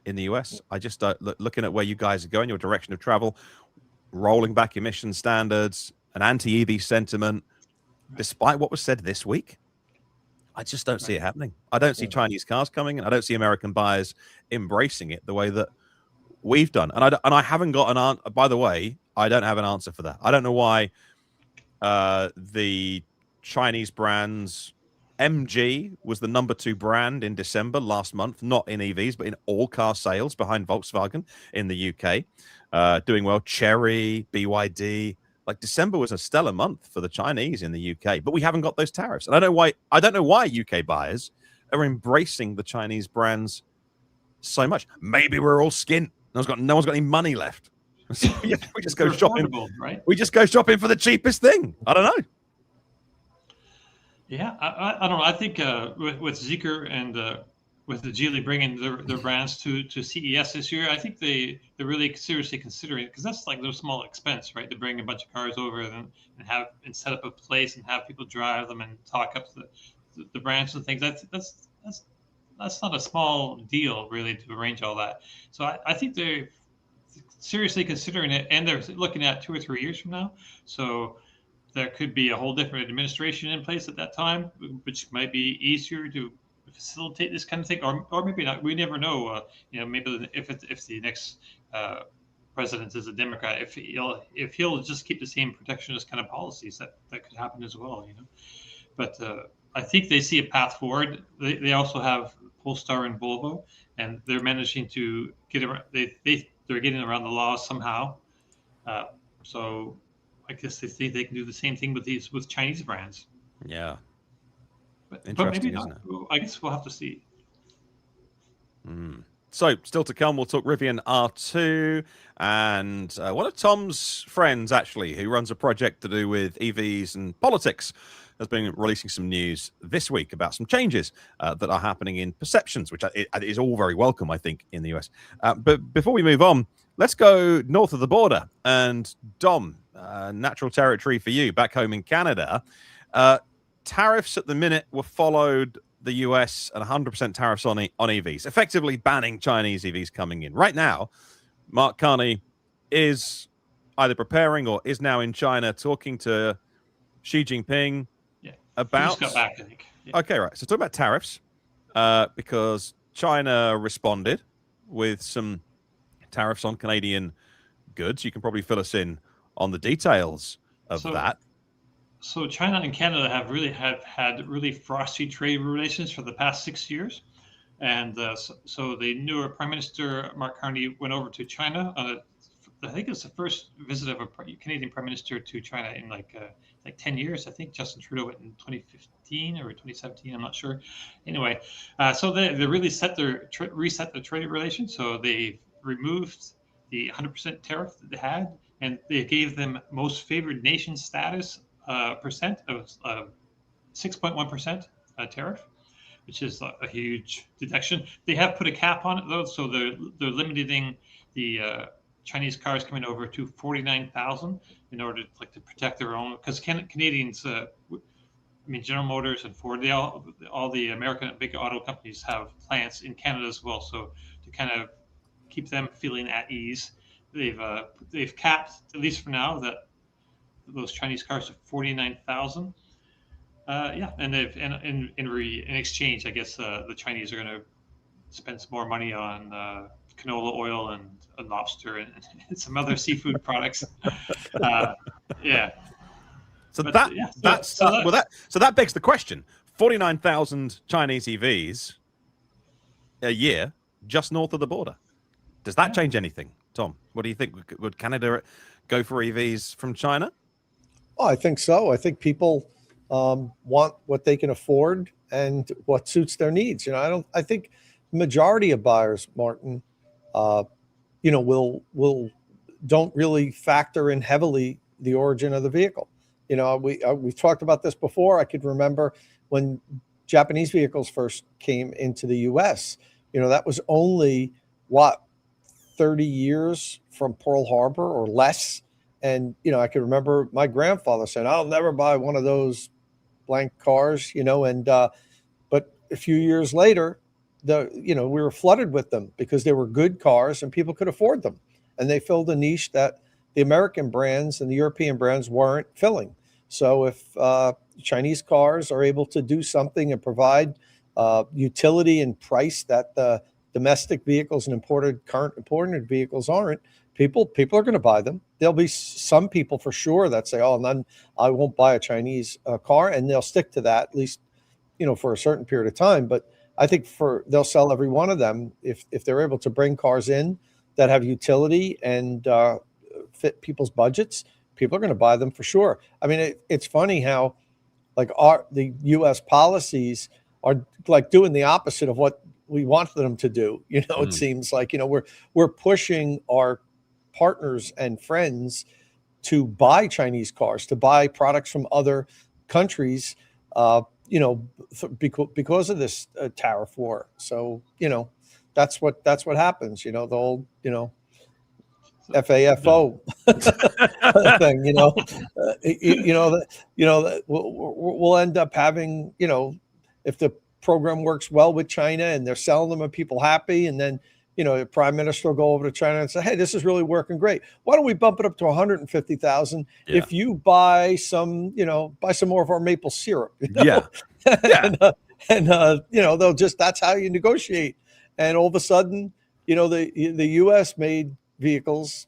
in the US. I just don't. Looking at where you guys are going, your direction of travel, rolling back emission standards, an anti-EV sentiment, despite what was said this week, I just don't see it happening. I don't see Chinese cars coming, and I don't see American buyers embracing it the way that we've done. And I haven't got an answer. By the way, I don't have an answer for that. I don't know why the Chinese brands, MG was the #2 brand in December last month, not in EVs, but in all car sales behind Volkswagen in the UK. Doing well. Chery, BYD. Like December was a stellar month for the Chinese in the UK, but we haven't got those tariffs. And I don't know why UK buyers are embracing the Chinese brands so much. Maybe we're all skint. No one's got any money left. So we just go shopping, right? We just go shopping for the cheapest thing. I don't know. Yeah, I don't know. I think with Zeekr and with the Geely bringing their brands to CES this year, I think they're really seriously considering it, because that's like no small expense, right? To bring a bunch of cars over and set up a place and have people drive them and talk up the brands and things. That's not a small deal, really, to arrange all that. So I think they're seriously considering it, and they're looking at 2 or 3 years from now. So there could be a whole different administration in place at that time, which might be easier to facilitate this kind of thing, or maybe not. We never know. Maybe if the next president is a Democrat, if he'll just keep the same protectionist kind of policies, that could happen as well. But I think they see a path forward. They also have Polestar and Volvo, and they're managing to get around. They're getting around the laws somehow. So I guess they think they can do the same thing with Chinese brands. Yeah. But maybe not. I guess we'll have to see. So, still to come, we'll talk Rivian R2 and one of Tom's friends, actually, who runs a project to do with EVs and politics, has been releasing some news this week about some changes that are happening in perceptions, which is all very welcome, I think, in the US. But before we move on, let's go north of the border. And Dom, natural territory for you back home in Canada. Tariffs at the minute were followed the US and 100% tariffs on EVs, effectively banning Chinese EVs coming in. Right now, Mark Carney is either preparing or is now in China talking to Xi Jinping about... He just got back, I think. Yeah. Okay, right. So talk about tariffs because China responded with some tariffs on Canadian goods. You can probably fill us in on the details of that. So China and Canada have had really frosty trade relations for the past 6 years. And so the newer Prime Minister, Mark Carney, went over to China. I think it's the first visit of a Canadian Prime Minister to China in like 10 years. I think Justin Trudeau went in 2015 or 2017. I'm not sure. Anyway, so they really reset the trade relations. So they removed the 100% tariff that they had, and they gave them most favored nation status percent of 6.1% tariff, which is a huge deduction. They have put a cap on it though, so they're limiting the Chinese cars coming over to 49,000 in order to protect their own. Because Canadians, General Motors and Ford, all the American big auto companies have plants in Canada as well. So to kind of keep them feeling at ease, they've capped, at least for now, that those Chinese cars are 49,000. And they've in exchange, I guess the Chinese are going to spend some more money on canola oil and lobster and some other seafood products. So that begs the question: 49,000 Chinese EVs a year just north of the border. Does that change anything, Tom? What do you think? Would Canada go for EVs from China? Oh, I think so. I think people want what they can afford and what suits their needs. I think the majority of buyers, Martin, don't really factor in heavily the origin of the vehicle. We've talked about this before. I could remember when Japanese vehicles first came into the U.S. That was only 30 years from Pearl Harbor or less. And, I can remember my grandfather saying, I'll never buy one of those blank cars, but a few years later, we were flooded with them because they were good cars and people could afford them. And they filled a niche that the American brands and the European brands weren't filling. So if Chinese cars are able to do something and provide utility and price that the domestic vehicles and current imported vehicles aren't, people are going to buy them. There'll be some people for sure that say, I won't buy a Chinese car, and they'll stick to that at least, for a certain period of time. But I think they'll sell every one of them if they're able to bring cars in that have utility and fit people's budgets. People are going to buy them for sure. I mean, it's funny how the U.S. policies are doing the opposite of what we want them to do. It seems like we're pushing our partners and friends to buy Chinese cars, to buy products from other countries, because of this tariff war. So, that's what happens, the old, FAFO thing, we'll end up having, if the program works well with China and they're selling them and people happy, and then the prime minister will go over to China and say, hey, this is really working great. Why don't we bump it up to 150,000 if you buy some more of our maple syrup? And that's how you negotiate. And all of a sudden, the U.S. made vehicles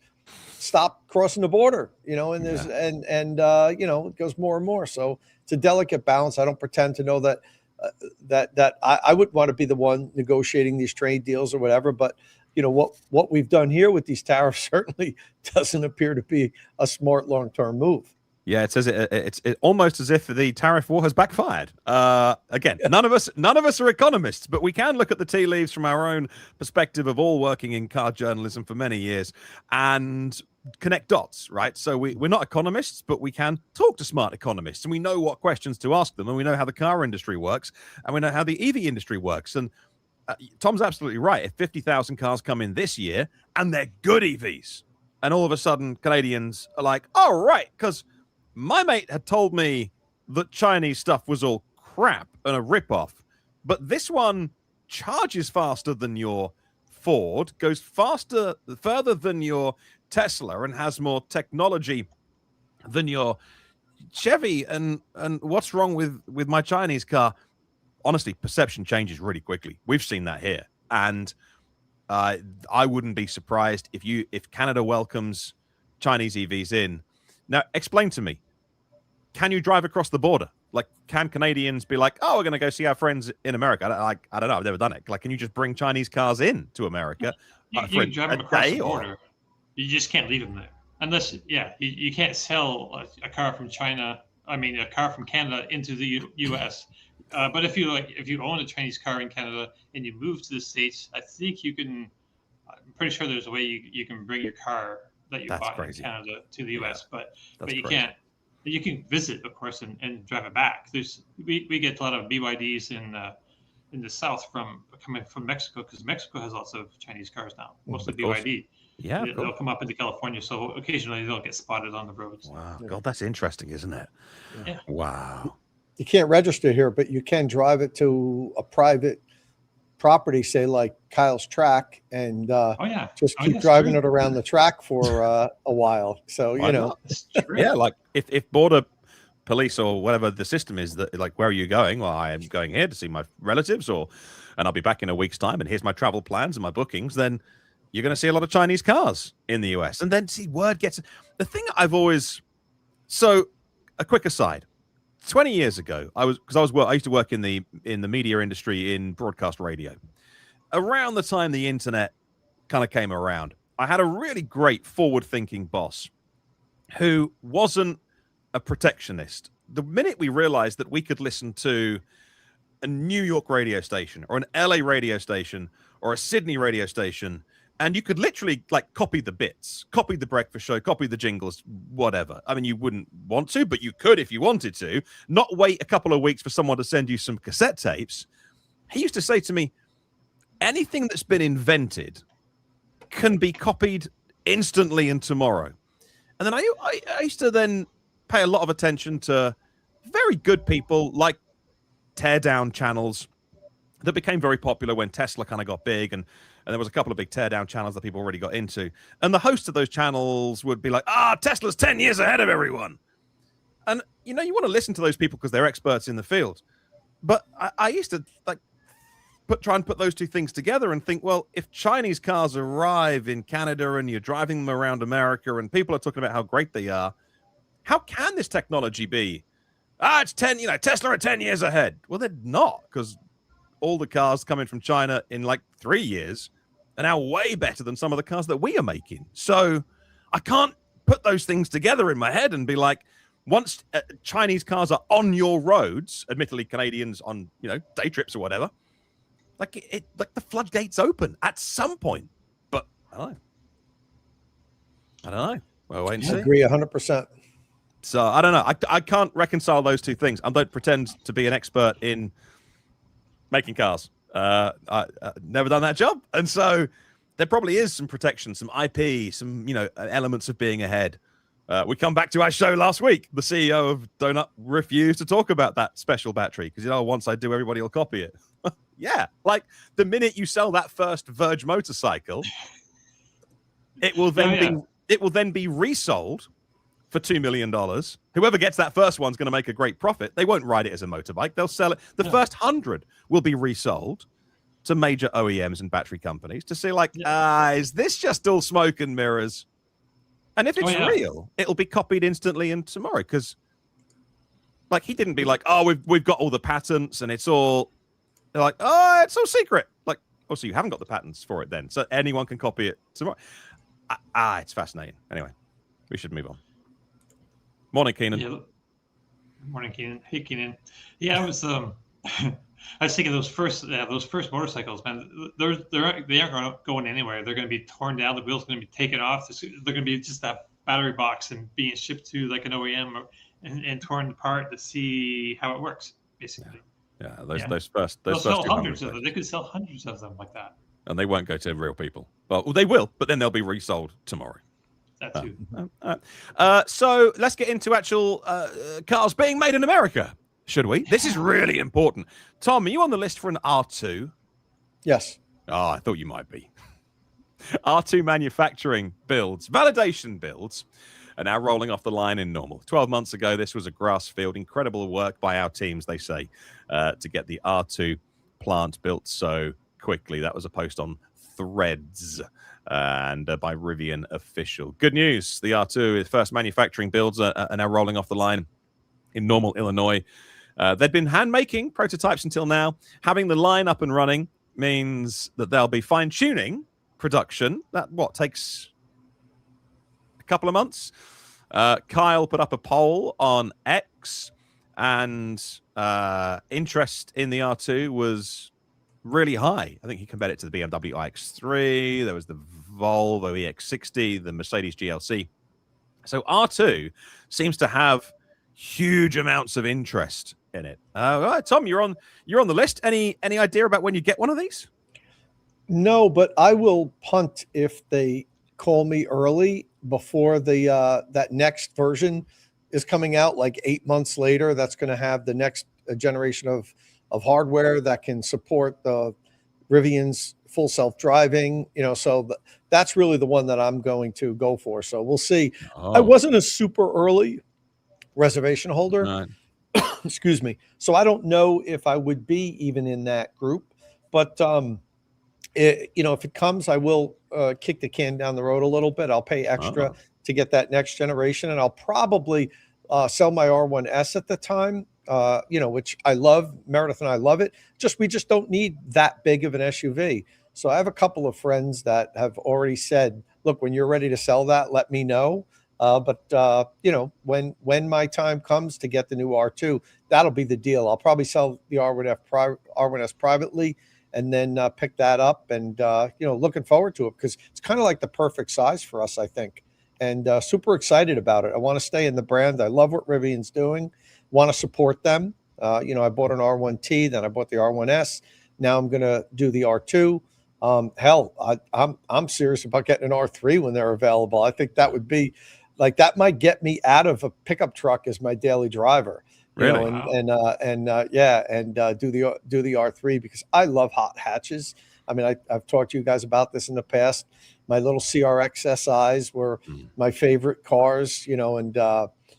stop crossing the border, and there's it goes more and more. So it's a delicate balance. I don't pretend to know that I would want to be the one negotiating these trade deals or whatever, but what we've done here with these tariffs certainly doesn't appear to be a smart long-term move. Yeah, it says it's almost as if the tariff war has backfired. Again, none of us are economists, but we can look at the tea leaves from our own perspective of all working in car journalism for many years. And connect dots, right? So we're not economists, but we can talk to smart economists, and we know what questions to ask them, and we know how the car industry works, and we know how the EV industry works. And Tom's absolutely right. If 50,000 cars come in this year and they're good EVs, and all of a sudden Canadians are like, oh, right, because my mate had told me that Chinese stuff was all crap and a ripoff, but this one charges faster than your Ford, goes further than your Tesla, and has more technology than your Chevy. And what's wrong with my Chinese car? Honestly, perception changes really quickly. We've seen that here, and I wouldn't be surprised if Canada welcomes Chinese EVs in. Now, explain to me, can you drive across the border? Like, can Canadians be like, oh, we're going to go see our friends in America? I don't know. I've never done it. Like, can you just bring Chinese cars in to America? You can drive them across the border. You just can't leave them there. Unless, you can't sell a car from China. I mean, a car from Canada into the U.S. But if you own a Chinese car in Canada and you move to the States, I think you can. I'm pretty sure there's a way you can bring your car that you bought in Canada to the U.S. But you can't. You can visit, of course, and drive it back. We get a lot of BYDs in the South coming from Mexico, because Mexico has lots of Chinese cars now, mostly BYD. Yeah, they'll come up into California, so occasionally they'll get spotted on the roads. Wow, God, that's interesting, isn't it? Yeah. Wow. You can't register here, but you can drive it to a private property, say like Kyle's track, and just keep driving it around the track for a while. So yeah, like if border police or whatever the system is, that like, where are you going? Well, I am going here to see my relatives, and I'll be back in a week's time, and here's my travel plans and my bookings. Then you're going to see a lot of Chinese cars in the US, and then word gets. The thing I've always a quick aside. 20 years ago, I used to work in the media industry in broadcast radio. Around the time the internet kind of came around, I had a really great forward-thinking boss who wasn't a protectionist. The minute we realized that we could listen to a New York radio station or an LA radio station or a Sydney radio station, and you could literally like copy the bits, copy the breakfast show, copy the jingles, whatever. I mean, you wouldn't want to, but you could if you wanted to. Not wait a couple of weeks for someone to send you some cassette tapes. He used to say to me, anything that's been invented can be copied instantly and tomorrow. And then I used to then pay a lot of attention to very good people like teardown channels that became very popular when Tesla kind of got big, and there was a couple of big teardown channels that people already got into. And the hosts of those channels would be like, Tesla's 10 years ahead of everyone. And, you want to listen to those people because they're experts in the field. But I used to try and put those two things together and think, well, if Chinese cars arrive in Canada and you're driving them around America and people are talking about how great they are, how can this technology be? It's 10, Tesla are 10 years ahead. Well, they're not, because all the cars coming from China in like 3 years are now way better than some of the cars that we are making. So I can't put those things together in my head and be like, once Chinese cars are on your roads, admittedly Canadians on, day trips or whatever, like the floodgates open at some point. But I don't know. Well, wait and see. I agree 100%. So I don't know. I can't reconcile those two things. I don't pretend to be an expert in making cars. I never done that job, and so there probably is some protection, some IP, some elements of being ahead. We come back to our show last week. The CEO of Donut refused to talk about that special battery because once I do, everybody will copy it. Yeah, like the minute you sell that first Verge motorcycle, it will then be resold for $2 million. Whoever gets that first one's going to make a great profit. They won't ride it as a motorbike. They'll sell it. The first 100 will be resold to major OEMs and battery companies to see is this just all smoke and mirrors? And if it's real, it'll be copied instantly and tomorrow. Because he didn't be like, we've got all the patents and it's all, they're like, it's all secret. Like, so you haven't got the patents for it then. So anyone can copy it tomorrow. It's fascinating. Anyway, we should move on. Morning, Keenan. Yeah. Morning, Keenan. Hey, Keenan. Yeah, I was I was thinking those first motorcycles, man. They aren't going anywhere. They're going to be torn down. The wheels are going to be taken off. They're going to be just that battery box and being shipped to like an OEM and torn apart to see how it works, basically. Yeah, those first sell 200 hundreds of them. They could sell hundreds of them like that. And they won't go to real people. Well, they will, but then they'll be resold tomorrow. That too. So let's get into actual cars being made in America, should we? This is really important. Tom, are you on the list for an R2? Yes. Oh, I thought you might be. R2 manufacturing builds, validation builds, are now rolling off the line in Normal. 12 months ago, this was a grass field. Incredible work by our teams, they say, to get the R2 plant built so quickly. That was a post on Threads and by Rivian Official. Good news. The R2, first manufacturing builds are now rolling off the line in Normal, Illinois. They'd been hand-making prototypes until now. Having the line up and running means that they'll be fine-tuning production. That, takes a couple of months? Kyle put up a poll on X, and interest in the R2 was really high. I think he compared it to the BMW iX3. There was the Volvo EX60, the Mercedes GLC. So R2 seems to have huge amounts of interest in it. All right, Tom, you're on the list. Any idea about when you get one of these? No, but I will punt if they call me early before the that next version is coming out, like 8 months later. That's going to have the next generation of hardware that can support the Rivian's full self-driving, so that's really the one that I'm going to go for. So we'll see. I wasn't a super early reservation holder. No. Excuse me. So I don't know if I would be even in that group, but if it comes, I will kick the can down the road a little bit. I'll pay extra to get that next generation, and I'll probably sell my R1S at the time, which I love. Meredith and I love it. We just don't need that big of an SUV. So I have a couple of friends that have already said, look, when you're ready to sell that, let me know. But when my time comes to get the new R2, that'll be the deal. I'll probably sell the R1S privately and then pick that up, and looking forward to it because it's kind of like the perfect size for us, I think, and super excited about it. I want to stay in the brand. I love what Rivian's doing. Want to support them. I bought an R1T, then I bought the R1S. Now I'm going to do the R2. I'm serious about getting an R3 when they're available. I think that would be that might get me out of a pickup truck as my daily driver. Really? Do the R3 because I love hot hatches. I mean, I've talked to you guys about this in the past. My little CRX SIs were my favorite cars, and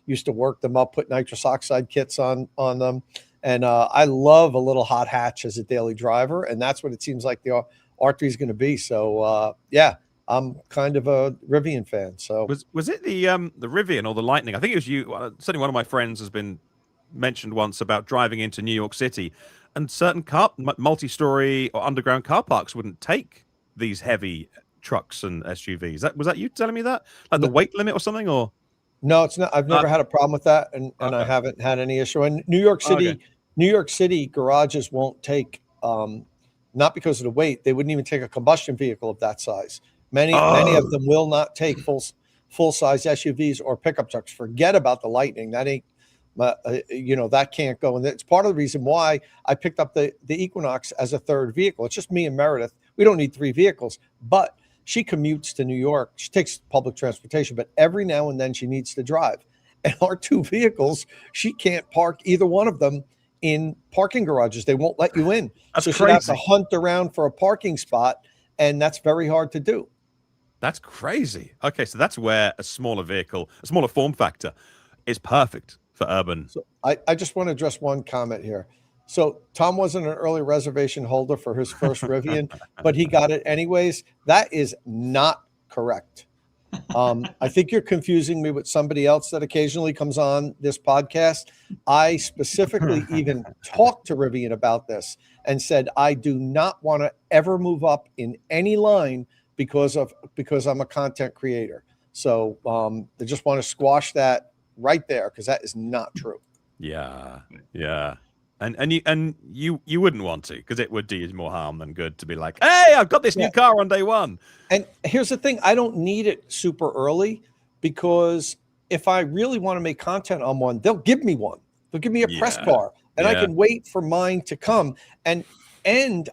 used to work them up, put nitrous oxide kits on them. And I love a little hot hatch as a daily driver. And that's what it seems like the R3 is going to be. So, I'm kind of a Rivian fan. So was it the Rivian or the Lightning? I think it was you. Certainly one of my friends has been mentioned once about driving into New York City, and certain multi-story or underground car parks wouldn't take these heavy trucks and SUVs. Was that you telling me that? Like the weight limit or something? Or no, it's not. I've never had a problem with that, and I haven't had any issue. And New York City garages won't take, not because of the weight. They wouldn't even take a combustion vehicle of that size. Many of them will not take full size SUVs or pickup trucks. Forget about the Lightning. That ain't. That can't go. And it's part of the reason why I picked up the Equinox as a third vehicle. It's just me and Meredith. We don't need three vehicles, but she commutes to New York. She takes public transportation, but every now and then she needs to drive. And our two vehicles, she can't park either one of them in parking garages. They won't let you in. That's so crazy. She'd have to hunt around for a parking spot, and that's very hard to do. That's crazy. Okay, so that's where a smaller vehicle, a smaller form factor, is perfect for urban. So I just want to address one comment here. So Tom wasn't an early reservation holder for his first Rivian, but he got it anyways. That is not correct. I think you're confusing me with somebody else that occasionally comes on this podcast. I specifically even talked to Rivian about this and said, I do not want to ever move up in any line because I'm a content creator. So I just want to squash that right there because that is not true. Yeah. And you wouldn't want to, because it would do you more harm than good to be like, hey, I've got this new car on day one. And here's the thing, I don't need it super early, because if I really want to make content on one, they'll give me one. They'll give me a press car, and I can wait for mine to come. And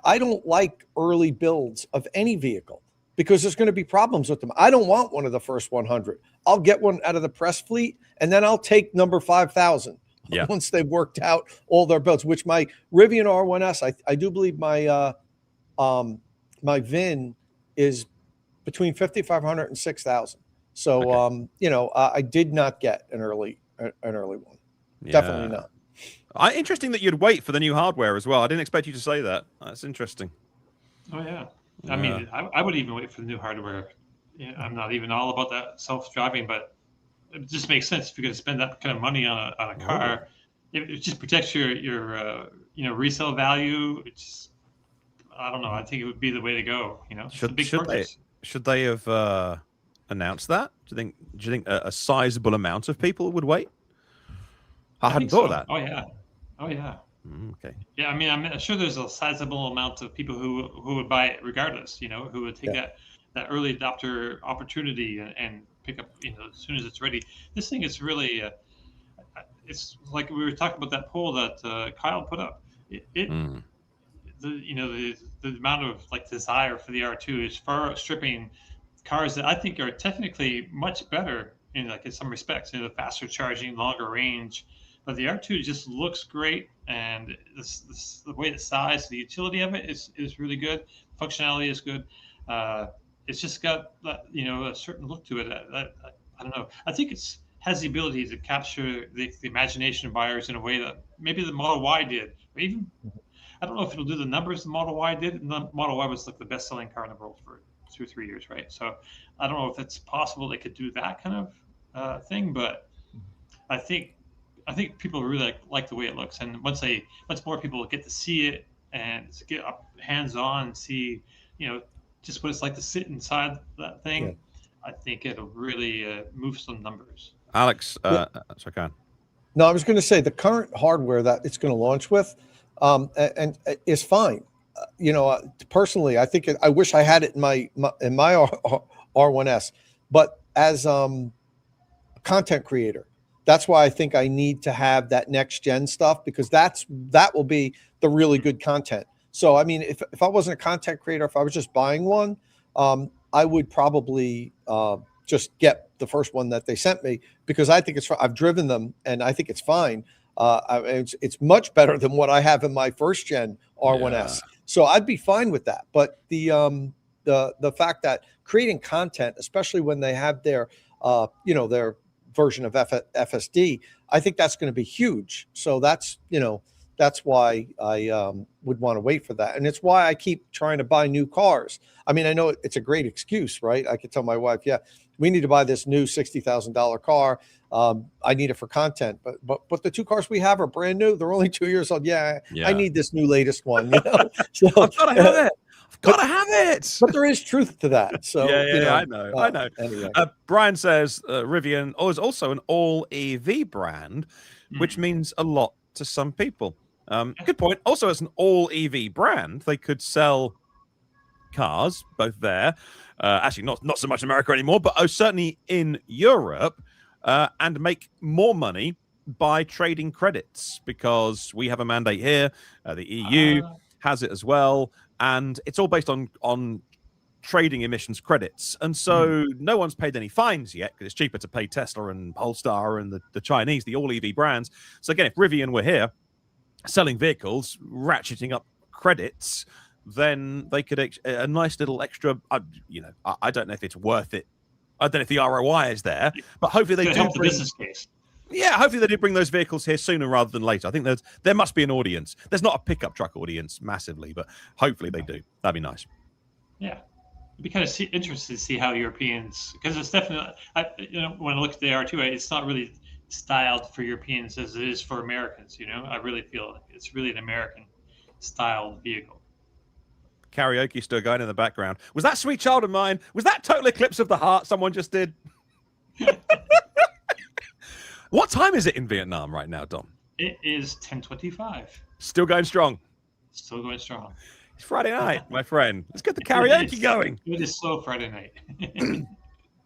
I don't like early builds of any vehicle, because there's going to be problems with them. I don't want one of the first 100. I'll get one out of the press fleet, and then I'll take number 5,000 once they've worked out all their builds, which my Rivian R1S, I do believe my my VIN is between 5,500 and 6,000. So, I did not get an early one. Yeah. Definitely not. Interesting that you'd wait for the new hardware as well. I didn't expect you to say that. That's interesting. Oh, yeah. I mean, I would even wait for the new hardware. Yeah, I'm not even all about that self-driving, but it just makes sense if you're going to spend that kind of money on a car. It just protects your resale value. It's, I don't know. I think it would be the way to go. Should they have announced that? Do you think a sizable amount of people would wait? I hadn't thought of that. Oh yeah. Okay. Yeah, I mean, I'm sure there's a sizable amount of people who would buy it regardless. Who would take that early adopter opportunity and pick up as soon as it's ready. This thing is really, it's like we were talking about that poll that Kyle put up. The amount of desire for the R2 is far outstripping cars that I think are technically much better in some respects. The faster charging, longer range. But the R2 just looks great, and the way it's sized, the utility of it is really good. Functionality is good. It's just got a certain look to it. I don't know. I think it has the ability to capture the imagination of buyers in a way that maybe the Model Y did. Or even, I don't know if it'll do the numbers the Model Y did. And the Model Y was the best-selling car in the world for 2 or 3 years, right? So I don't know if it's possible they could do that kind of thing, but I think people really like the way it looks, and once more people get to see it and get up hands-on and see, just what it's like to sit inside that thing, I think it'll really move some numbers. Alex, sorry, go on. No, I was going to say the current hardware that it's going to launch with, and is fine. Personally, I think I wish I had it in my R1S, but as a content creator. That's why I think I need to have that next gen stuff, because that will be the really good content. So, I mean, if I wasn't a content creator, if I was just buying one, I would probably just get the first one that they sent me, because I think I've driven them and I think it's fine. It's much better than what I have in my first gen R1S. Yeah. So I'd be fine with that. But the fact that creating content, especially when they have their version of FSD, I think that's going to be huge. So that's why I would want to wait for that. And it's why I keep trying to buy new cars. I mean, I know it's a great excuse, right? I could tell my wife, we need to buy this new $60,000 car. I need it for content, but the 2 cars we have are brand new. They're only 2 years old. I need this new latest one. So I've got to have it. Gotta have it. But there is truth to that. So I know. Anyway. Brian says Rivian is also an all EV brand, which means a lot to some people. Good point. Also, as an all EV brand, they could sell cars both there, actually not so much in America anymore, but certainly in Europe, and make more money by trading credits, because we have a mandate here. The EU has it as well. And it's all based on trading emissions credits. And so no one's paid any fines yet, because it's cheaper to pay Tesla and Polestar and the Chinese, the all EV brands. So again, if Rivian were here selling vehicles, ratcheting up credits, then they could a nice little extra, I don't know if it's worth it. I don't know if the ROI is there, but hopefully they do the business case. Yeah, hopefully they do bring those vehicles here sooner rather than later. I think there must be an audience. There's not a pickup truck audience massively, but hopefully they do. That'd be nice. Yeah, it'd be kind of interesting to see how Europeans, because it's definitely, when I look at the R2, it's not really styled for Europeans as it is for Americans. I really feel like it's really an American styled vehicle. Karaoke still going in the background. Was that Sweet Child of Mine? Was that Total Eclipse of the Heart someone just did? What time is it in Vietnam right now, Dom? It is 10:25. Still going strong. Still going strong. It's Friday night, my friend. Let's get the karaoke going. It is so Friday night.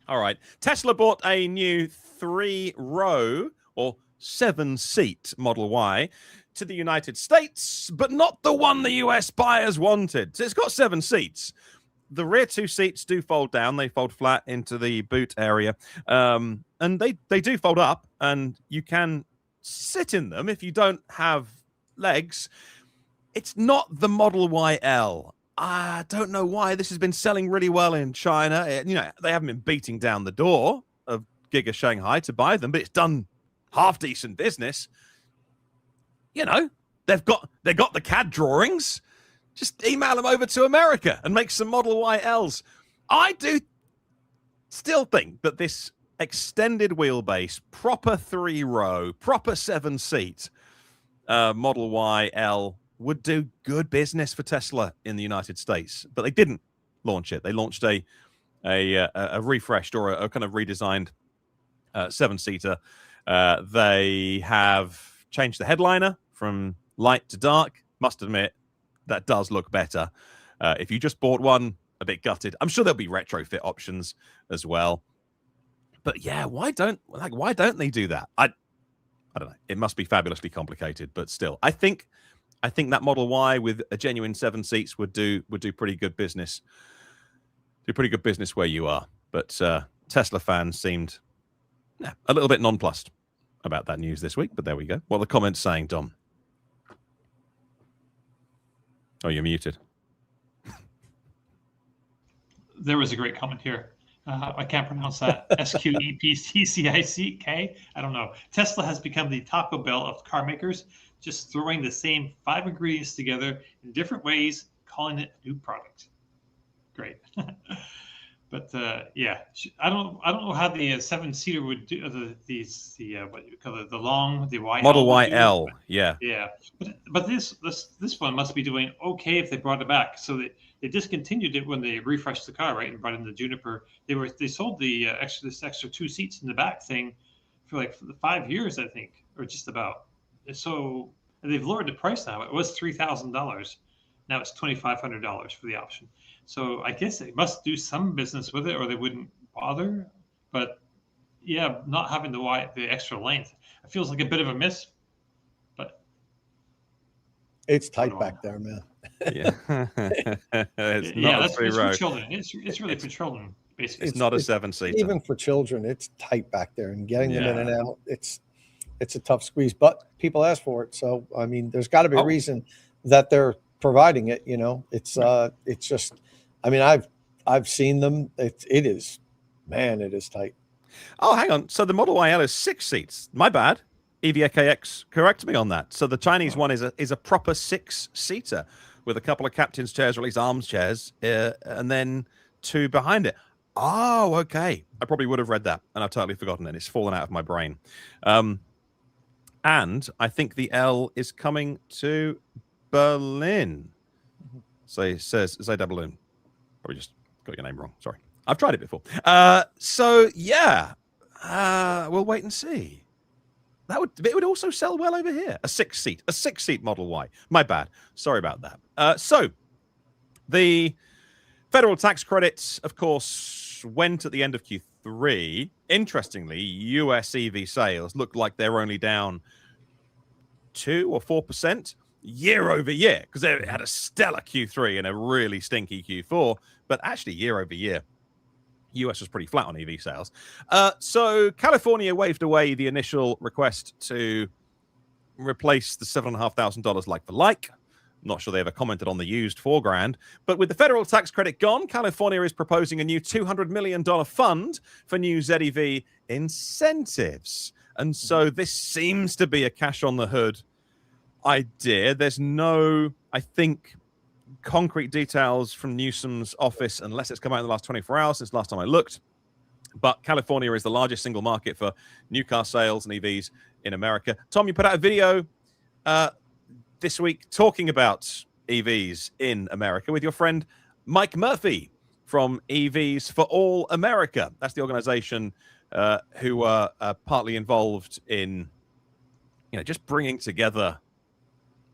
All right. Tesla bought a new 3-row or 7-seat Model Y to the United States, but not the one the US buyers wanted. So it's got 7 seats. The rear 2 seats do fold down. They fold flat into the boot area. And they do fold up, and you can sit in them if you don't have legs. It's not the Model YL. I don't know why this has been selling really well in China. They haven't been beating down the door of Giga Shanghai to buy them, but it's done half decent business. They've got the CAD drawings. Just email them over to America and make some Model YLs. I do still think that this extended wheelbase, proper 3-row, proper 7-seat Model YL would do good business for Tesla in the United States, but they didn't launch it. They launched a refreshed or a kind of redesigned 7-seater. They have changed the headliner from light to dark. Must admit, that does look better. If you just bought one, a bit gutted. I'm sure there'll be retrofit options as well. But yeah, why don't they do that? I don't know. It must be fabulously complicated, but still, I think that Model Y with a genuine 7 seats would do pretty good business. Do pretty good business where you are. But Tesla fans seemed a little bit nonplussed about that news this week. But there we go. What are the comments saying, Dom? Oh, you're muted. There was a great comment here. I can't pronounce that. SQEPTCICK. I don't know. Tesla has become the Taco Bell of car makers, just throwing the same 5 ingredients together in different ways, calling it a new product. Great. But yeah, I don't know how the 7-seater would do what do you call it, the YL Model YL. Yeah. Yeah, but this one must be doing okay if they brought it back. So they discontinued it when they refreshed the car, right, and brought in the Juniper. They sold the extra 2 seats in the back thing for 5 years, I think, or just about. So they've lowered the price now. It was $3,000. Now it's $2,500 for the option. So I guess they must do some business with it, or they wouldn't bother. But yeah, not having the extra length, it feels like a bit of a miss. But it's tight back there, man. Yeah, it's not it's for children. It's really for children, basically. It's not a 7-seater. Even for children, it's tight back there, and getting them in and out, it's a tough squeeze. But people ask for it, so I mean, there's got to be a reason that they're providing it. It's just. I mean, I've seen them. It is tight. Oh, hang on. So the Model YL is 6 seats. My bad. EVAKX, correct me on that. So the Chinese one is a proper 6-seater with a couple of captain's chairs, or at least arms chairs, and then 2 behind it. Oh, okay. I probably would have read that, and I've totally forgotten it. It's fallen out of my brain. And I think the L is coming to Berlin. So it says Zeekr. Probably just got your name wrong. Sorry. I've tried it before. So yeah, we'll wait and see. It would also sell well over here. A 6-seat Model Y. My bad. Sorry about that. So the federal tax credits, of course, went at the end of Q3. Interestingly, US EV sales look like they're only down 2 or 4%. Year over year, because they had a stellar Q3 and a really stinky Q4, but actually year over year, US was pretty flat on EV sales. So California waved away the initial request to replace the $7,500 like for like. Not sure they ever commented on the used $4,000, but with the federal tax credit gone, California is proposing a new $200 million fund for new ZEV incentives. And so this seems to be a cash on the hood idea. There's no, I think, concrete details from Newsom's office, unless it's come out in the last 24 hours since last time I looked. But California is the largest single market for new car sales and EVs in America. Tom, you put out a video this week talking about EVs in America with your friend Mike Murphy from EVs for All America. That's the organization who are partly involved in just bringing together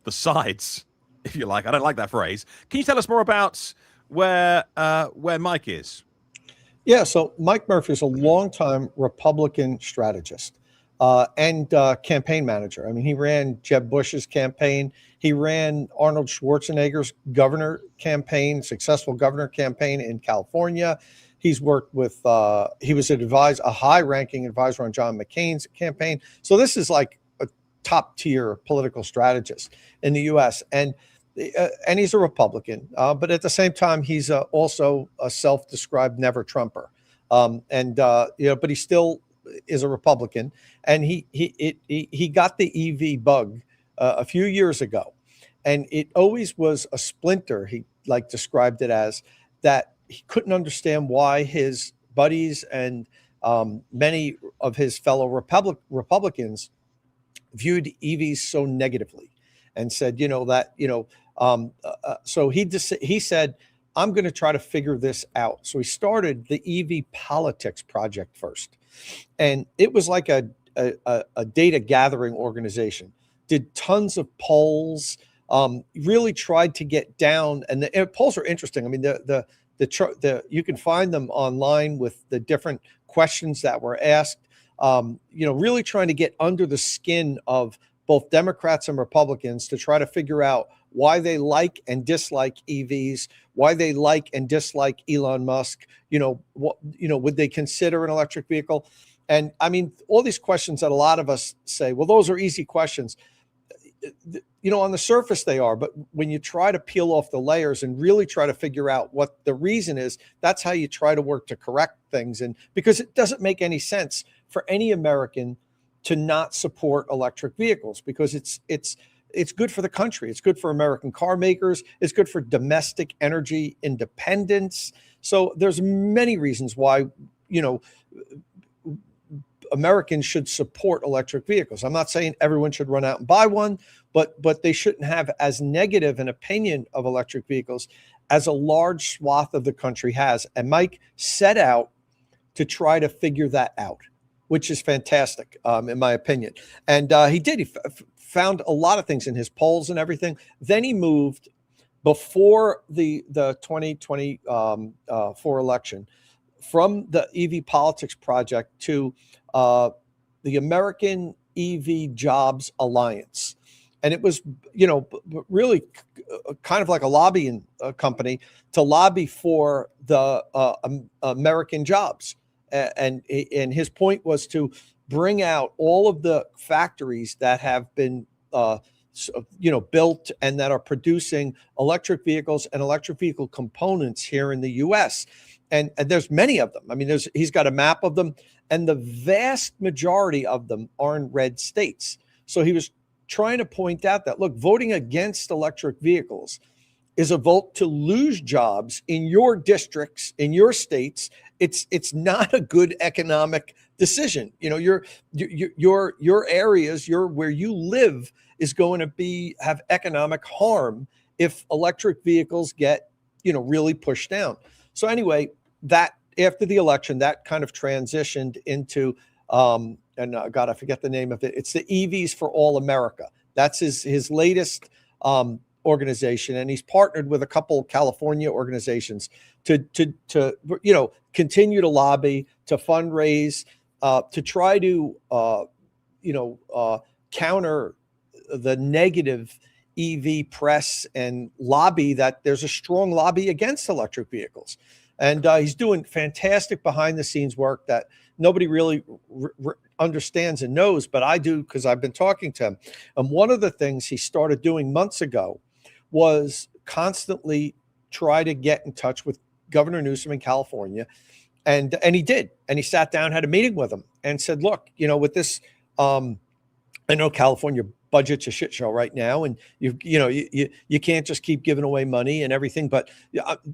the sides, if you like. I don't like that phrase. Can you tell us more about where Mike is? Yeah, so Mike Murphy is a longtime Republican strategist and campaign manager. I mean, he ran Jeb Bush's campaign. He ran Arnold Schwarzenegger's governor campaign, successful governor campaign in California. He's worked with, he was a high-ranking advisor on John McCain's campaign. So this is like a top-tier political strategist in the U.S. And he's a Republican, but at the same time, he's also a self-described never Trumper. But he still is a Republican, and he got the EV bug a few years ago, and it always was a splinter. He described it as that he couldn't understand why his buddies and many of his fellow Republicans viewed EVs so negatively, and said, so he said, I'm going to try to figure this out. So he started the EV Politics Project first. And it was like a data gathering organization, did tons of polls, really tried to get down. And the polls are interesting. I mean, you can find them online with the different questions that were asked, really trying to get under the skin of both Democrats and Republicans to try to figure out why they like and dislike EVs, why they like and dislike Elon Musk. Would they consider an electric vehicle? And I mean, all these questions that a lot of us say, well, those are easy questions. On the surface they are, but when you try to peel off the layers and really try to figure out what the reason is, that's how you try to work to correct things. And because it doesn't make any sense for any American to not support electric vehicles, because it's good for the country. It's good for American car makers. It's good for domestic energy independence. So there's many reasons why, Americans should support electric vehicles. I'm not saying everyone should run out and buy one, but they shouldn't have as negative an opinion of electric vehicles as a large swath of the country has. And Mike set out to try to figure that out, which is fantastic, in my opinion. And he did. He found a lot of things in his polls and everything. Then he moved before the 2024 election from the EV Politics Project to the American EV Jobs Alliance. And it was, really kind of like a lobbying company to lobby for the American jobs. And his point was to bring out all of the factories that have been, built and that are producing electric vehicles and electric vehicle components here in the U.S. And there's many of them. I mean, he's got a map of them, and the vast majority of them are in red states. So he was trying to point out that, look, voting against electric vehicles is a vote to lose jobs in your districts, in your states. It's not a good economic decision. Your areas, where you live is going to have economic harm if electric vehicles get, really pushed down. So anyway, that after the election, that kind of transitioned into, God, I forget the name of it. It's the EVs for All America. That's his latest organization, and he's partnered with a couple of California organizations to continue to lobby, to fundraise, to try to counter the negative EV press and lobby that there's a strong lobby against electric vehicles. And he's doing fantastic behind the scenes work that nobody really understands and knows, but I do because I've been talking to him. And one of the things he started doing months ago was constantly try to get in touch with Governor Newsom in California. And he did. And he sat down, had a meeting with him and said, look, with this, I know California budget's a shit show right now, and you can't just keep giving away money and everything, but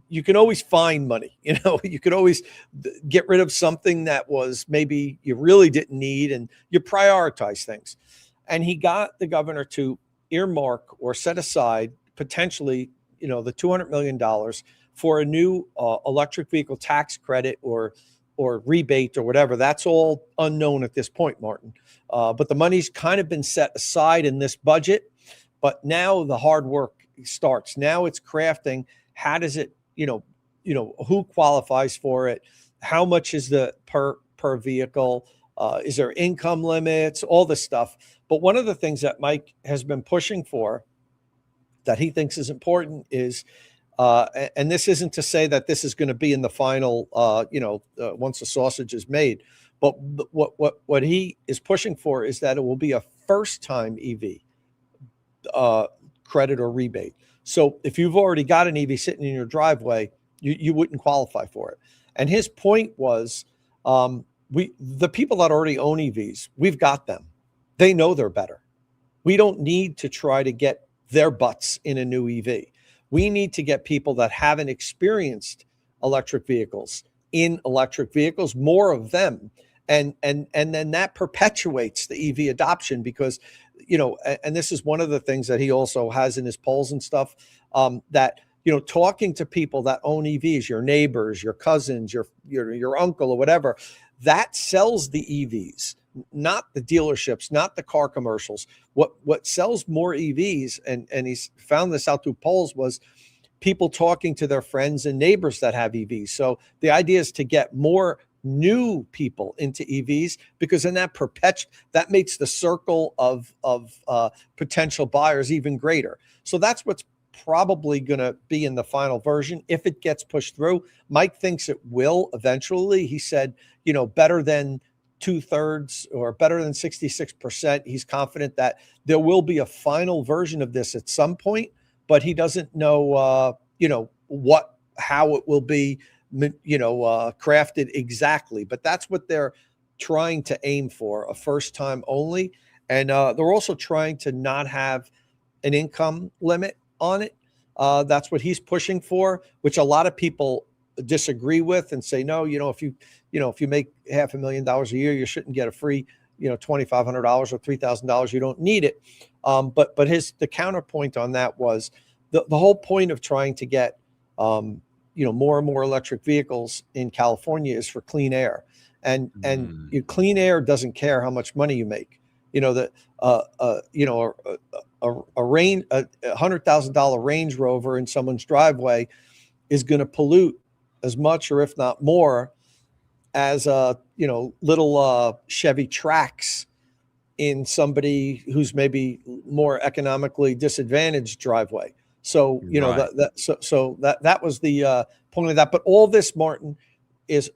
you can always find money. You could always get rid of something that was maybe you really didn't need, and you prioritize things. And he got the governor to earmark or set aside potentially, the $200 million for a new electric vehicle tax credit or or rebate or whatever, that's all unknown at this point, Martin. But the money's kind of been set aside in this budget. But now the hard work starts. Now it's crafting. How does it, who qualifies for it? How much is the per vehicle? Is there income limits? All this stuff. But one of the things that Mike has been pushing for that he thinks is important is, and this isn't to say that this is going to be in the final, once the sausage is made, but what he is pushing for is that it will be a first-time EV credit or rebate. So if you've already got an EV sitting in your driveway, you wouldn't qualify for it. And his point was, the people that already own EVs, we've got them. They know they're better. We don't need to try to get their butts in a new EV. We need to get people that haven't experienced electric vehicles in electric vehicles, more of them. And then that perpetuates the EV adoption because, and this is one of the things that he also has in his polls and stuff, that, talking to people that own EVs, your neighbors, your cousins, your uncle or whatever, that sells the EVs, not the dealerships, not the car commercials. What sells more EVs, and he's found this out through polls, was people talking to their friends and neighbors that have EVs. So the idea is to get more new people into EVs, because then that makes the circle of potential buyers even greater. So that's what's probably going to be in the final version if it gets pushed through. Mike thinks it will eventually. He said, better than 2/3 or better than 66%. He's confident that there will be a final version of this at some point, but he doesn't know, how it will be, crafted exactly. But that's what they're trying to aim for, a first time only. And they're also trying to not have an income limit on it. That's what he's pushing for, which a lot of people disagree with and say, no, if you make $500,000 a year, you shouldn't get a free, $2,500 or $3,000. You don't need it. But the counterpoint on that was the whole point of trying to get, more and more electric vehicles in California is for clean air, and clean air doesn't care how much money you make. A $100,000 Range Rover in someone's driveway is going to pollute as much, or if not more, as little Chevy Trax in somebody who's maybe more economically disadvantaged driveway. So right. that was the point of that. But all this, Martin, is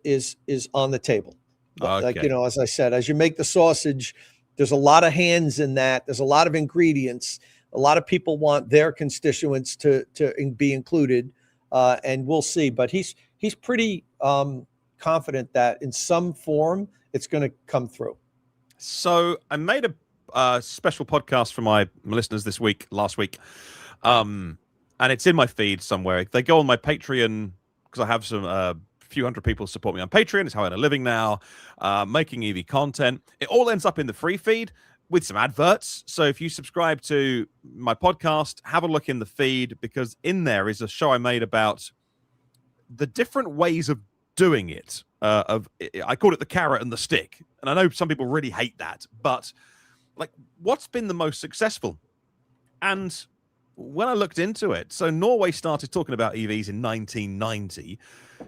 on the table. Okay. Like as I said, as you make the sausage, there's a lot of hands in that. There's a lot of ingredients. A lot of people want their constituents to be included, and we'll see. But he's pretty confident that in some form it's going to come through. So I made a special podcast for my listeners last week, and it's in my feed somewhere. They go on my Patreon because I have some few hundred people support me on Patreon. It's how I earn a living now, making EV content. It all ends up in the free feed with some adverts. So if you subscribe to my podcast, have a look in the feed, because in there is a show I made about the different ways of doing it. I call it the carrot and the stick. And I know some people really hate that, but like, what's been the most successful? And when I looked into it, so Norway started talking about EVs in 1990.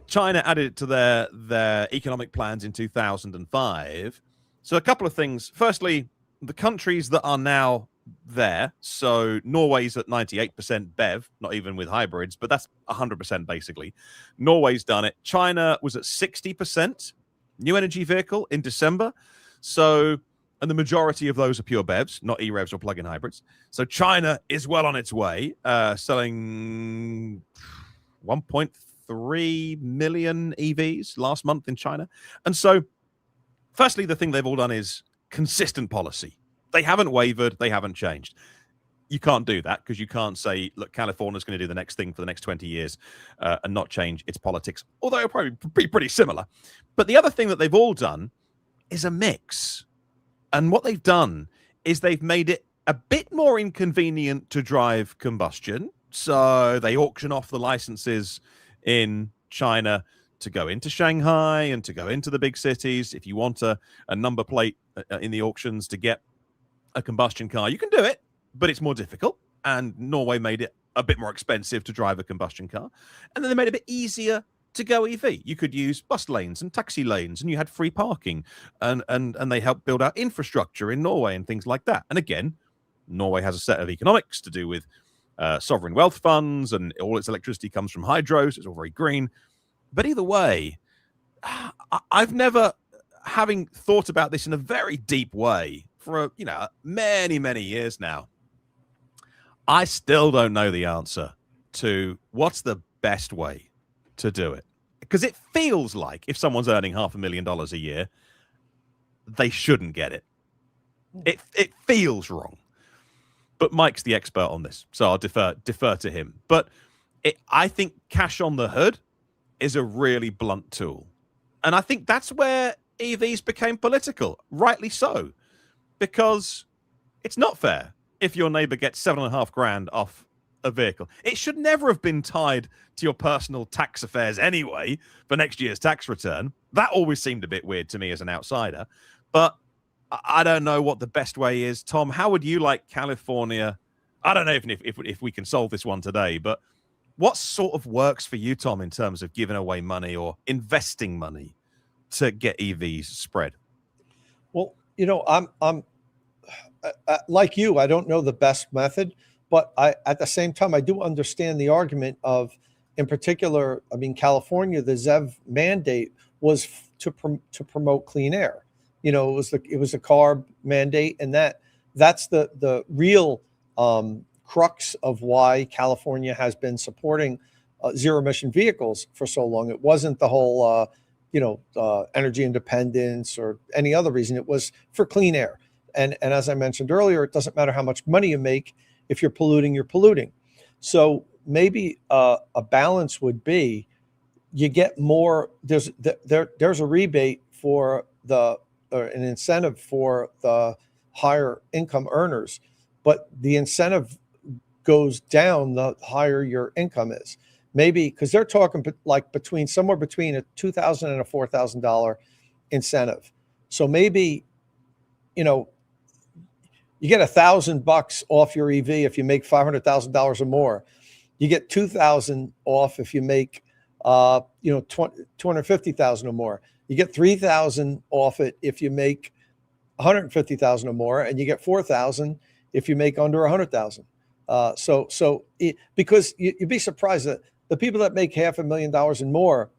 China added it to their economic plans in 2005. So a couple of things. Firstly, the countries that are now there. So Norway's at 98% BEV, not even with hybrids, but that's 100% basically. Norway's done it. China was at 60% new energy vehicle in December. So, and the majority of those are pure BEVs, not E-revs or plug-in hybrids. So China is well on its way, selling 1.3 million EVs last month in China. And so, firstly, the thing they've all done is consistent policy. They haven't wavered. They haven't changed. You can't do that because you can't say, look, California's going to do the next thing for the next 20 years and not change its politics, although it'll probably be pretty similar. But the other thing that they've all done is a mix. And what they've done is they've made it a bit more inconvenient to drive combustion. So they auction off the licenses in China to go into Shanghai and to go into the big cities. If you want a number plate in the auctions to get a combustion car, you can do it, but it's more difficult. And Norway made it a bit more expensive to drive a combustion car. And then they made it a bit easier to go EV. You could use bus lanes and taxi lanes, and you had free parking, and they helped build out infrastructure in Norway and things like that. And again, Norway has a set of economics to do with sovereign wealth funds, and all its electricity comes from hydro, so it's all very green. But either way, I've never, having thought about this in a very deep way for many years now, I still don't know the answer to what's the best way to do it. Because it feels like if someone's earning $500,000 a year, they shouldn't get it. It feels wrong. But Mike's the expert on this, so I'll defer to him. But I think cash on the hood is a really blunt tool. And I think that's where EVs became political, rightly so, because it's not fair if your neighbor gets $7,500 off a vehicle. It should never have been tied to your personal tax affairs anyway for next year's tax return. That always seemed a bit weird to me as an outsider. But I don't know what the best way is. Tom, how would you like California? I don't know if we can solve this one today, but what sort of works for you, Tom, in terms of giving away money or investing money to get EVs spread? Well, I'm like you. I don't know the best method, but at the same time, I do understand the argument of, in particular, California, the ZEV mandate was to promote clean air. It was a CARB mandate, and that's the real crux of why California has been supporting zero emission vehicles for so long. It wasn't the whole energy independence or any other reason. It was for clean air. And as I mentioned earlier, it doesn't matter how much money you make. If you're polluting, you're polluting. So maybe a balance would be you get more. There's a rebate for an incentive for the higher income earners, but the incentive goes down the higher your income is. Maybe because they're talking like somewhere between a $2,000 and a $4,000 incentive. So maybe, you get $1,000 off your EV if you make $500,000 or more. You get $2,000 off if you make $250,000 or more. You get $3,000 off it if you make $150,000 or more, and you get $4,000 if you make under $100,000. Because you'd be surprised that the people that make $500,000 and more,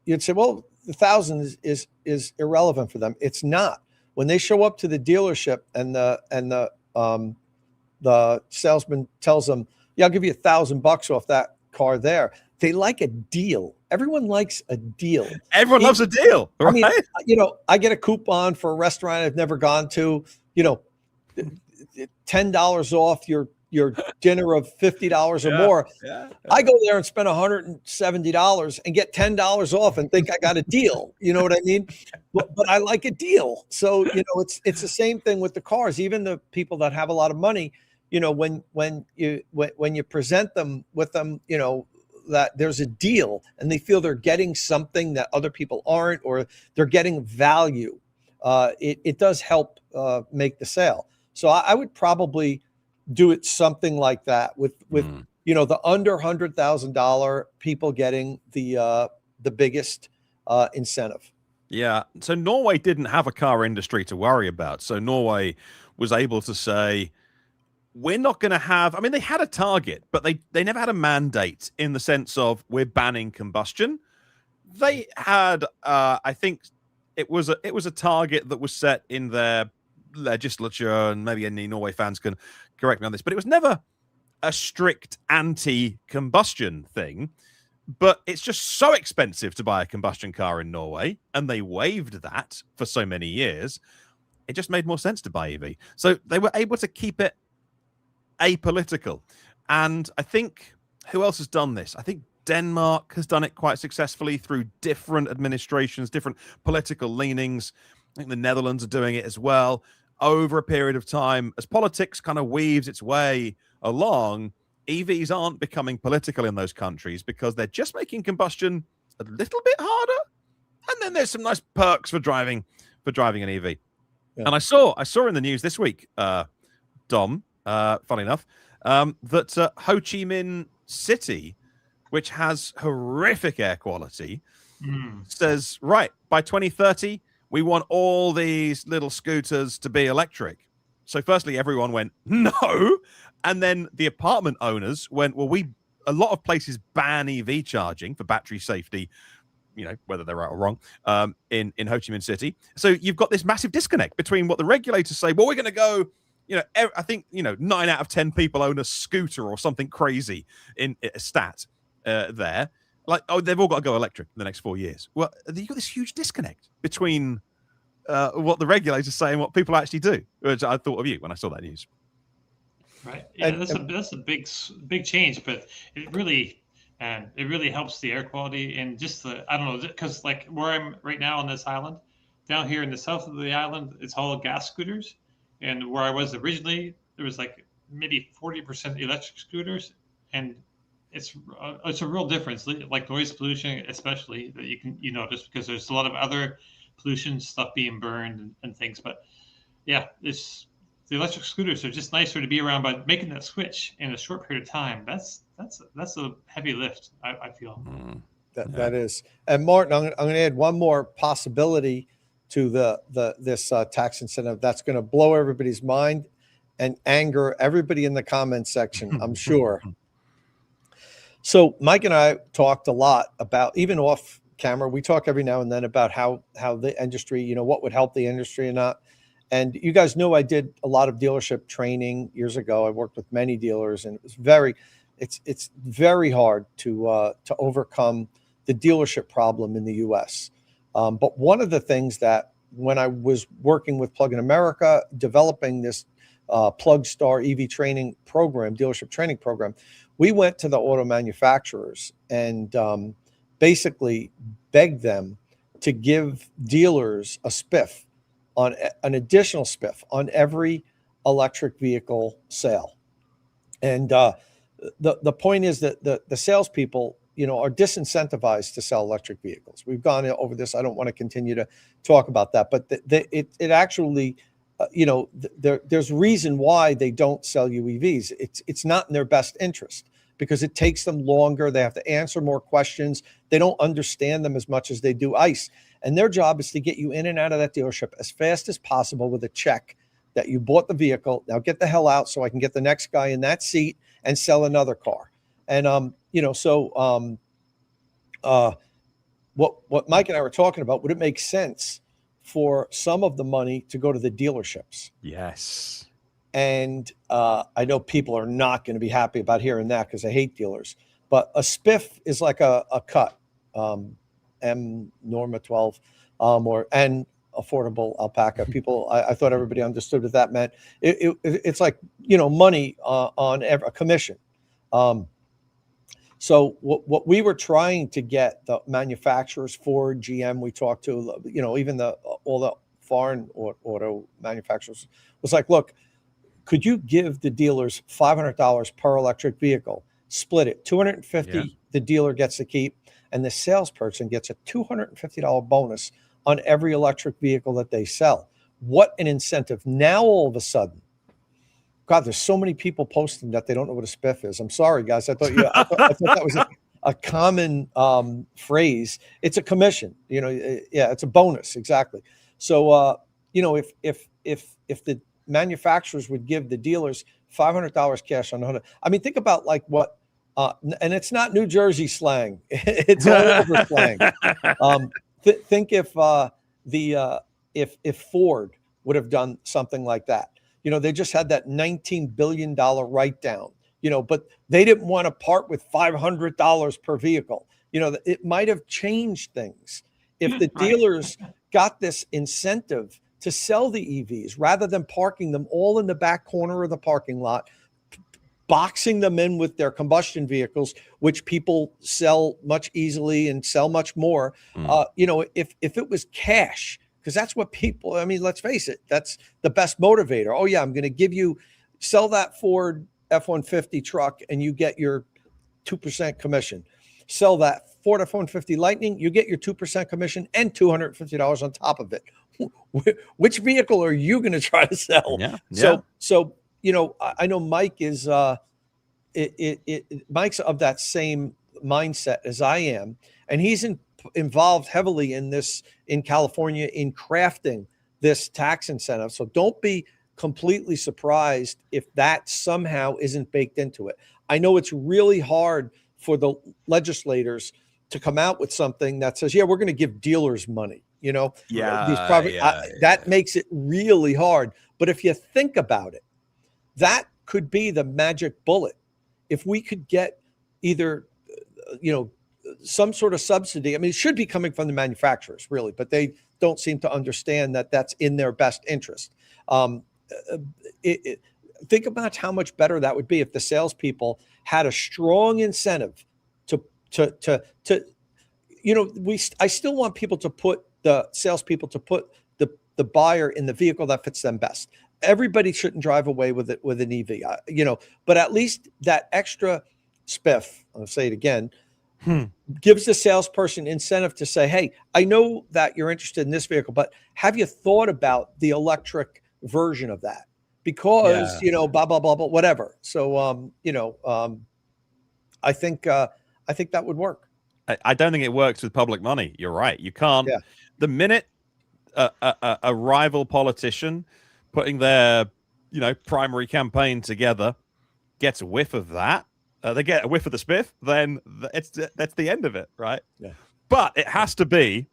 you'd say, well, the $1,000 is irrelevant for them. It's not. When they show up to the dealership and the salesman tells them, "Yeah, I'll give you $1,000 off that car there," they like a deal. Everyone likes a deal. Everyone loves a deal, right? I get a coupon for a restaurant I've never gone to. $10 off your dinner of $50 or more. Yeah. I go there and spend $170 and get $10 off and think I got a deal. You know what I mean? But I like a deal. So, it's the same thing with the cars. Even the people that have a lot of money, when you present them with them, that there's a deal and they feel they're getting something that other people aren't, or they're getting value. It does help make the sale. So I would probably do it something like that with the under $100,000 people getting the biggest incentive. Yeah. So Norway didn't have a car industry to worry about. So Norway was able to say, we're not going to have, they had a target, but they never had a mandate in the sense of we're banning combustion. They had, I think it was a target that was set in their legislature, and maybe any Norway fans can correct me on this, but it was never a strict anti-combustion thing. But it's just so expensive to buy a combustion car in Norway, and they waived that for so many years. It just made more sense to buy EV. So they were able to keep it apolitical. And I think, who else has done this? I think Denmark has done it quite successfully through different administrations, different political leanings. I think the Netherlands are doing it as well. Over a period of time, as politics kind of weaves its way along, EVs aren't becoming political in those countries because they're just making combustion a little bit harder, and then there's some nice perks for driving an EV. Yeah. And I saw in the news this week, Dom, funny enough, that Ho Chi Minh City, which has horrific air quality, says, right, by 2030, we want all these little scooters to be electric. So firstly, everyone went, no. And then the apartment owners went, well, a lot of places ban EV charging for battery safety, whether they're right or wrong, in Ho Chi Minh City. So you've got this massive disconnect between what the regulators say, well, we're going to go, I think, 9 out of 10 people own a scooter or something crazy in a stat there. Like, oh, they've all got to go electric in the next 4 years. Well, you've got this huge disconnect between what the regulators say and what people actually do, which I thought of you when I saw that news. Right. Yeah, that's a big change, but it really helps the air quality and just I don't know, because like where I'm right now on this island, down here in the south of the island, it's all gas scooters, and where I was originally, there was like maybe 40% electric scooters, and it's a real difference, like noise pollution, especially that you notice because there's a lot of other pollution stuff being burned and things. But yeah, the electric scooters are just nicer to be around. But making that switch in a short period of time, that's a heavy lift. I feel. That is. And Martin, I'm going to add one more possibility to this tax incentive that's going to blow everybody's mind and anger everybody in the comment section, I'm sure. So Mike and I talked a lot about, even off camera, we talk every now and then about how the industry, what would help the industry and not. And you guys know I did a lot of dealership training years ago. I worked with many dealers, and it's very hard to overcome the dealership problem in the U.S. But one of the things that when I was working with Plug in America, developing this Plug Star EV training program, dealership training program, we went to the auto manufacturers and basically begged them to give dealers a spiff, on an additional spiff on every electric vehicle sale. And the point is that the salespeople, are disincentivized to sell electric vehicles. We've gone over this. I don't want to continue to talk about that, but it actually, there's reason why they don't sell you EVs. It's not in their best interest because it takes them longer. They have to answer more questions. They don't understand them as much as they do ICE. And their job is to get you in and out of that dealership as fast as possible with a check that you bought the vehicle. Now get the hell out so I can get the next guy in that seat and sell another car. And, what Mike and I were talking about, would it make sense for some of the money to go to the dealerships? Yes. And I know people are not going to be happy about hearing that because I hate dealers. But a spiff is like a cut, M Norma 12, and affordable alpaca. People, I thought everybody understood what that meant. It's like money on a commission. So what we were trying to get the manufacturers, Ford, GM, we talked to, even all the foreign auto manufacturers, was like, look, could you give the dealers $500 per electric vehicle, split it, $250 the dealer gets to keep, and the salesperson gets a $250 bonus on every electric vehicle that they sell. What an incentive. Now all of a sudden, God, there's so many people posting that they don't know what a spiff is. I'm sorry, guys. I thought that was a common phrase. It's a commission. It's a bonus. Exactly. So, if the manufacturers would give the dealers $500 cash on 100, I mean, think about like what, and it's not New Jersey slang. It's all over slang. Think if Ford would have done something like that. They just had that $19 billion write down, but they didn't want to part with $500 per vehicle. It might have changed things if the dealers got this incentive to sell the EVs rather than parking them all in the back corner of the parking lot, boxing them in with their combustion vehicles, which people sell much easily and sell much more. If it was cash, because that's what people, I mean, let's face it, that's the best motivator. Oh yeah, I'm going to sell that Ford F-150 truck and you get your 2% commission. sell that Ford F-150 Lightning, you get your 2% commission and $250 on top of it. Which vehicle are you going to try to sell? Yeah. So I know Mike is Mike's of that same mindset as I am, and he's involved heavily in California in crafting this tax incentive. So don't be completely surprised if that somehow isn't baked into it. I know it's really hard for the legislators to come out with something that says, yeah, we're going to give dealers money. That makes it really hard. But if you think about it, that could be the magic bullet. If we could get either, some sort of subsidy. I mean, it should be coming from the manufacturers, really, but they don't seem to understand that that's in their best interest. Think about how much better that would be if the salespeople had a strong incentive I still want people to put the salespeople to put the buyer in the vehicle that fits them best. Everybody shouldn't drive away with an EV, but at least that extra spiff, I'll say it again, gives the salesperson incentive to say, hey, I know that you're interested in this vehicle, but have you thought about the electric version of that? Because, blah, blah, blah, blah, whatever. So, I think that would work. I don't think it works with public money. You're right. You can't. Yeah. The minute a rival politician putting their, primary campaign together gets a whiff of that, they get a whiff of the spiff, then that's the end of it, right? Yeah. But it has to be.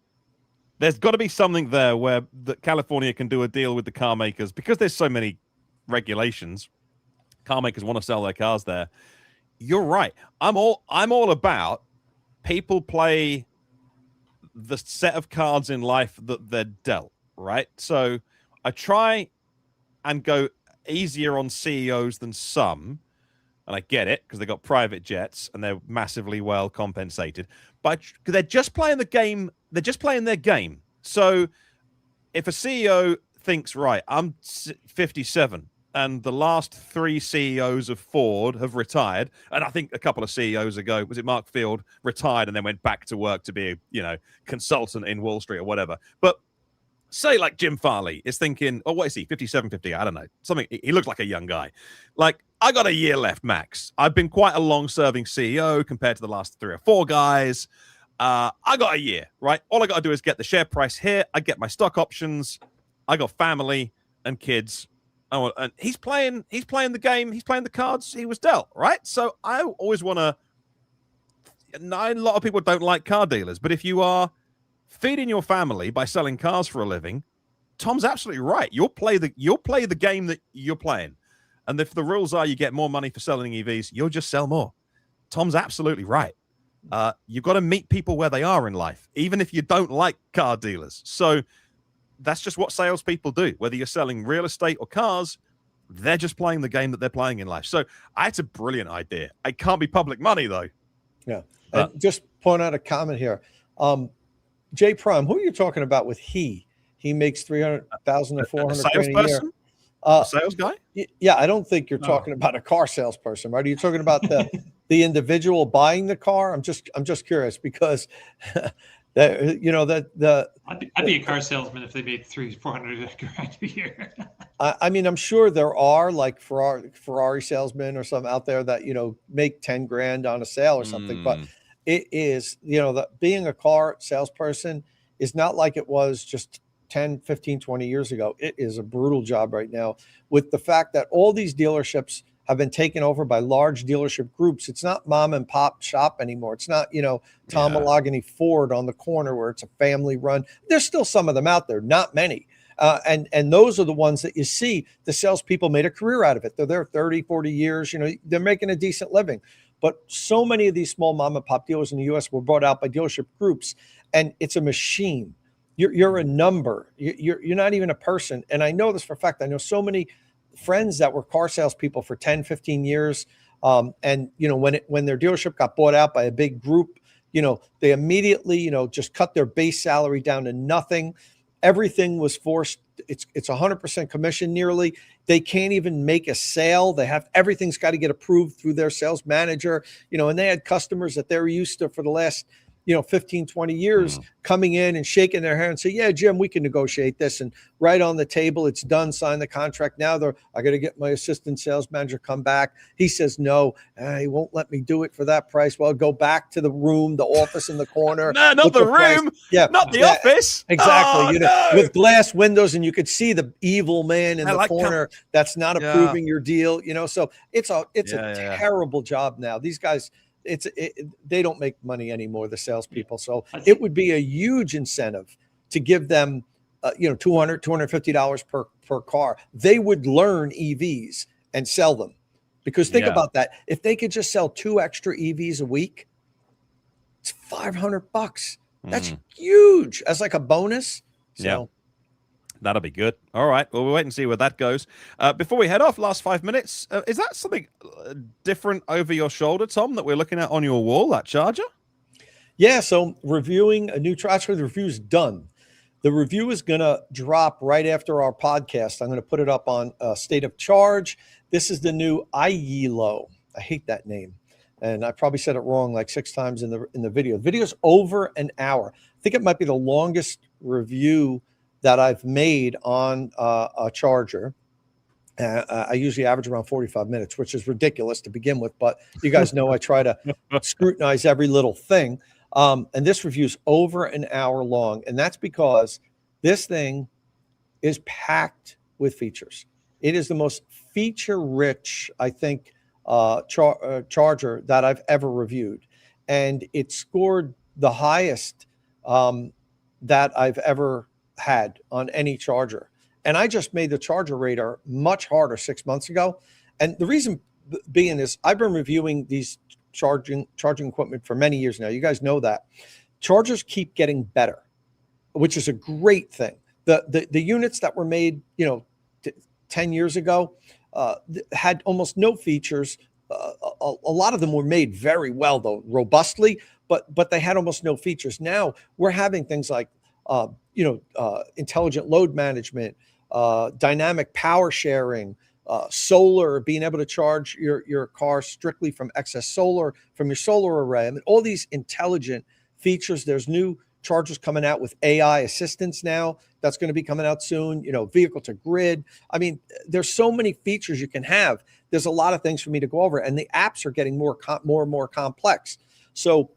There's got to be something there where California can do a deal with the car makers, because there's so many regulations. Car makers want to sell their cars there. You're right. I'm all about people play the set of cards in life that they're dealt, right? So I try and go easier on CEOs than some, and I get it because they got private jets and they're massively well compensated, but they're just playing the game. They're just playing their game. So if a CEO thinks, right, I'm 57 and the last 3 CEOs of Ford have retired, and I think a couple of CEOs ago, was it Mark Field, retired and then went back to work to be a, consultant in Wall Street or whatever. But say like Jim Farley is thinking, oh, what is he, 57, 50? I don't know. Something. He looks like a young guy. Like, I got a year left, max. I've been quite a long-serving CEO compared to the last 3 or 4 guys. I got a year, right? All I got to do is get the share price here. I get my stock options. I got family and kids. Oh, and he's playing the game. He's playing the cards he was dealt, right? So I always want to. A lot of people don't like car dealers, but if you are feeding your family by selling cars for a living, Tom's absolutely right. You'll play the game that you're playing, and if the rules are you get more money for selling EVs, you'll just sell more. Tom's absolutely right. You've got to meet people where they are in life, even if you don't like car dealers. So that's just what salespeople do. Whether you're selling real estate or cars, they're just playing the game that they're playing in life. So it's a brilliant idea. It can't be public money, though. Yeah. And just point out a comment here. Jay Prime, who are you talking about with he? He makes 300,000 to 400,000 a year. A sales guy? Yeah, I don't think you're talking about a car salesperson, right? Are you talking about the individual buying the car? I'm just curious because I'd be a car salesman if they made 300-400 grand a year. I mean, I'm sure there are like Ferrari salesmen or something out there that make 10 grand on a sale or something. But it is being a car salesperson is not like it was just 10, 15, 20 years ago. It is a brutal job right now with the fact that all these dealerships have been taken over by large dealership groups. It's not mom and pop shop anymore. It's not, Tom Malogany Ford on the corner where it's a family run. There's still some of them out there, not many. And those are the ones that you see the salespeople made a career out of it. They're there 30, 40 years, they're making a decent living. But so many of these small mom and pop dealers in the US were brought out by dealership groups, and it's a machine. You're a number. You're not even a person. And I know this for a fact. I know so many friends that were car salespeople for 10, 15 years. And when their dealership got bought out by a big group, they immediately, just cut their base salary down to nothing. Everything was forced it's 100% commission nearly. They can't even make a sale. Everything's got to get approved through their sales manager, and they had customers that they're used to for the last 15, 20 years coming in and shaking their hair and say, yeah, Jim, we can negotiate this. And right on the table, it's done, sign the contract. Now I got to get my assistant sales manager come back. He says, no, he won't let me do it for that price. Well, go back to the room, the office in the corner. No, not the room. Yeah. Not the office. Exactly. With glass windows, and you could see the evil man in the corner that's not approving your deal, so it's a terrible job now. These guys, they don't make money anymore, the salespeople. So it would be a huge incentive to give them, $250 per car. They would learn EVs and sell them, because think about that. If they could just sell 2 extra EVs a week, it's $500. That's huge as like a bonus. So that'll be good. All right. Well, we'll wait and see where that goes. Before we head off, last 5 minutes, is that something different over your shoulder, Tom, that we're looking at on your wall, that charger? Yeah. So reviewing a new charger, the review's done. The review is going to drop right after our podcast. I'm going to put it up on State of Charge. This is the new iYilo. I hate that name. And I probably said it wrong like 6 times in the video. The video's over an hour. I think it might be the longest review that I've made on a charger. I usually average around 45 minutes, which is ridiculous to begin with, but you guys know I try to scrutinize every little thing. And this review is over an hour long, and that's because this thing is packed with features. It is the most feature-rich, I think, charger that I've ever reviewed, and it scored the highest that I've ever had on any charger. And I just made the charger radar much harder 6 months ago. And the reason being is I've been reviewing these charging equipment for many years now. You guys know that. Chargers keep getting better, which is a great thing. The units that were made, 10 years ago had almost no features. A lot of them were made very well, though, robustly, but they had almost no features. Now we're having things like intelligent load management, dynamic power sharing, solar, being able to charge your car strictly from excess solar from your solar array. I mean, all these intelligent features. There's new chargers coming out with AI assistance now. That's going to be coming out soon. Vehicle to grid. I mean, there's so many features you can have. There's a lot of things for me to go over, and the apps are getting more and more complex. So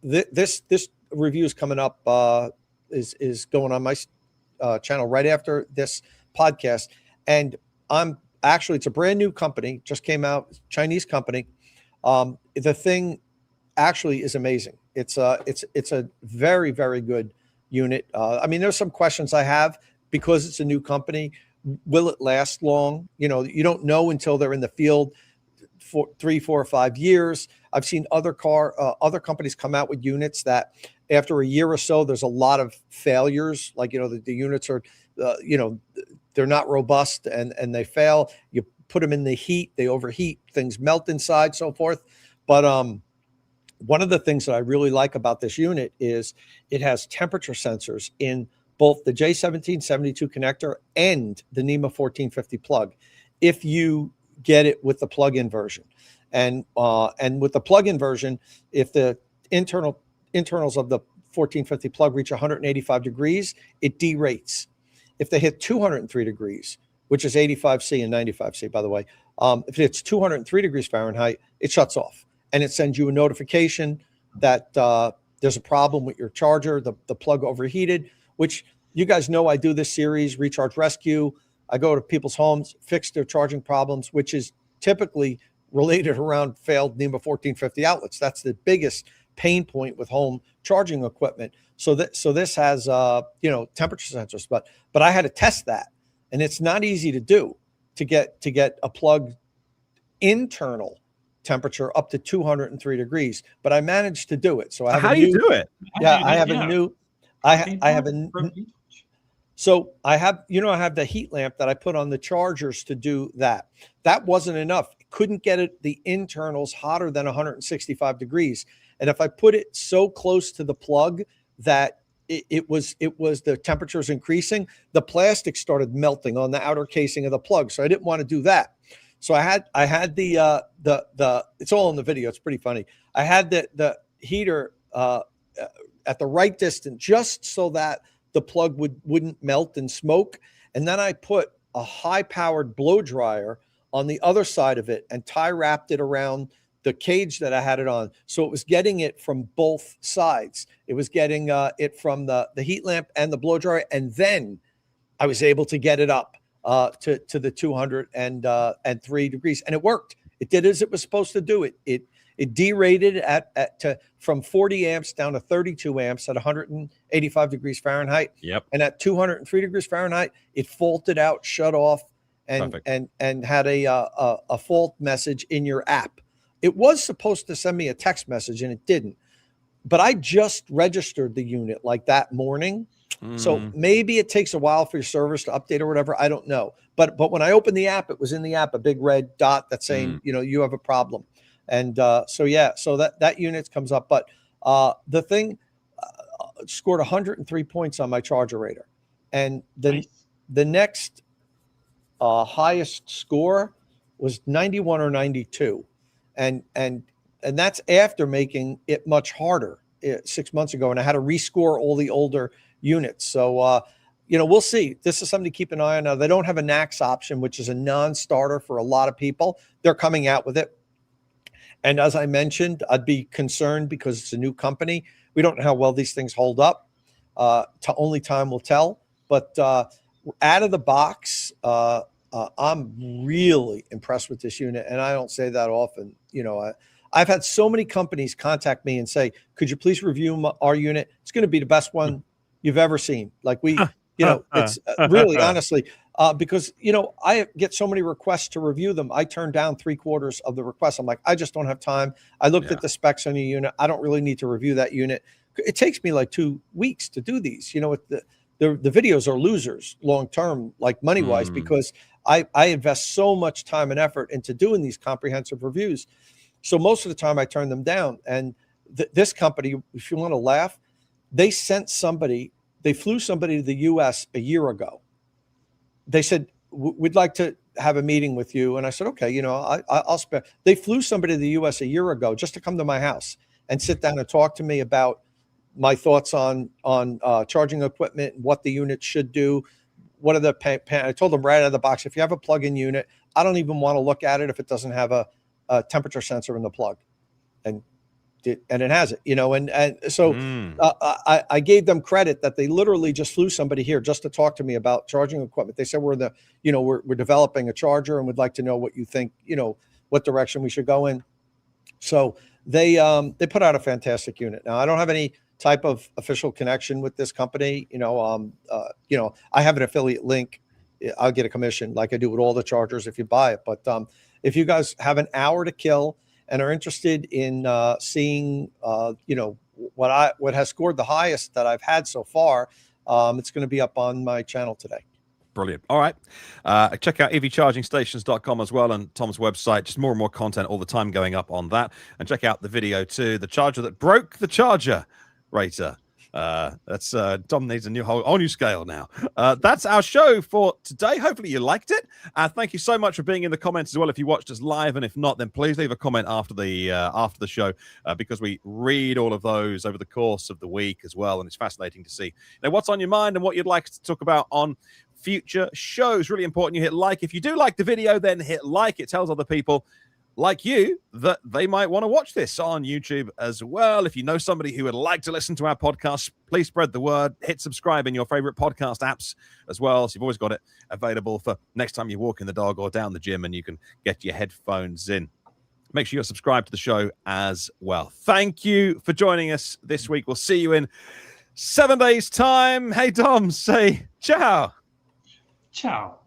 this review is coming up. Is going on my channel right after this podcast. And it's a brand new company, just came out, Chinese company. The thing actually is amazing. It's a very, very good unit. I mean, there's some questions I have because it's a new company. Will it last long? You don't know until they're in the field for 3, 4, or 5 years. I've seen other companies come out with units that after a year or so, there's a lot of failures. Like, the units are, they're not robust and they fail. You put them in the heat, they overheat, things melt inside, so forth. But one of the things that I really like about this unit is it has temperature sensors in both the J1772 connector and the NEMA 1450 plug, if you get it with the plug-in version. And with the plug-in version, if the internals of the 1450 plug reach 185 degrees, it derates. If they hit 203 degrees, which is 85C and 95C, by the way, if it's 203 degrees Fahrenheit, it shuts off. And it sends you a notification that there's a problem with your charger, the plug overheated, which you guys know I do this series, Recharge Rescue. I go to people's homes, fix their charging problems, which is typically related around failed NEMA 1450 outlets. That's the biggest pain point with home charging equipment. So this has temperature sensors, but I had to test that, and it's not easy to do to get a plug internal temperature up to 203 degrees, but I managed to do it. So I have how do you do it? Yeah, I have a new. I have a. So I have the heat lamp that I put on the chargers to do that. That wasn't enough. Couldn't get the internals hotter than 165 degrees. And if I put it so close to the plug that it was the temperatures increasing. The plastic started melting on the outer casing of the plug, so I didn't want to do that. So I had the it's all in the video. It's pretty funny. I had the heater at the right distance, just so that the plug wouldn't melt and smoke. And then I put a high-powered blow dryer on the other side of it and tie wrapped it around the cage that I had it on. So it was getting it from both sides. It was getting it from the heat lamp and the blow dryer. And then I was able to get it up to the 203 degrees. And it worked. It did as it was supposed to do. It derated from 40 amps down to 32 amps at 185 degrees Fahrenheit. Yep. And at 203 degrees Fahrenheit, it faulted out, shut off, and had a fault message in your app. It was supposed to send me a text message and it didn't. But I just registered the unit like that morning. So maybe it takes a while for your servers to update or whatever. I don't know. But when I opened the app, it was in the app, a big red dot that's saying, you have a problem. And so that unit comes up. But the thing scored 103 points on my charger rater. And the next highest score was 91 or 92. And that's after making it much harder 6 months ago. And I had to rescore all the older units. So, we'll see. This is something to keep an eye on. Now, they don't have a NACS option, which is a non-starter for a lot of people. They're coming out with it. And as I mentioned, I'd be concerned because it's a new company. We don't know how well these things hold up. Only time will tell. But out of the box, I'm really impressed with this unit. And I don't say that often. I've had so many companies contact me and say, could you please review our unit? It's going to be the best one you've ever seen. Like it's really honestly, because, I get so many requests to review them. I turn down 3/4 of the requests. I'm like, I just don't have time. I looked at the specs on your unit. I don't really need to review that unit. It takes me like 2 weeks to do these. The videos are losers long-term, like money-wise, because I invest so much time and effort into doing these comprehensive reviews. So most of the time I turn them down. And this company, if you want to laugh, they flew somebody to the US a year ago. They said, we'd like to have a meeting with you. And I said, okay, I'll spare. They flew somebody to the US a year ago just to come to my house and sit down and talk to me about my thoughts on charging equipment, what the unit should do. What are the I told them right out of the box, if you have a plug-in unit, I don't even want to look at it if it doesn't have a temperature sensor in the plug. And it has it, and so I gave them credit that they literally just flew somebody here just to talk to me about charging equipment. They said we're developing a charger and would like to know what you think, what direction we should go in. So they put out a fantastic unit. Now I don't have any type of official connection with this company. I have an affiliate link. I'll get a commission like I do with all the chargers if you buy it. But if you guys have an hour to kill and are interested in seeing, what has scored the highest that I've had so far, it's going to be up on my channel today. Brilliant. All right. Check out evchargingstations.com as well, and Tom's website. Just more and more content all the time going up on that. And check out the video too. The charger that broke the charger rater. That's Tom needs a whole new scale now. That's our show for today. Hopefully you liked it. Thank you so much for being in the comments as well. If you watched us live, and if not, then please leave a comment after the show, because we read all of those over the course of the week as well, and it's fascinating to see what's on your mind and what you'd like to talk about on future shows. Really important you hit like. If you do like the video, then hit like. It tells other people like you that they might want to watch this on YouTube as well. If you know somebody who would like to listen to our podcast, please spread the word. Hit subscribe in your favorite podcast apps as well, so you've always got it available for next time you're walking the dog or down the gym and you can get your headphones in. Make sure you're subscribed to the show as well. Thank you for joining us this week. We'll see you in 7 days' time. Hey, Dom, say ciao. Ciao.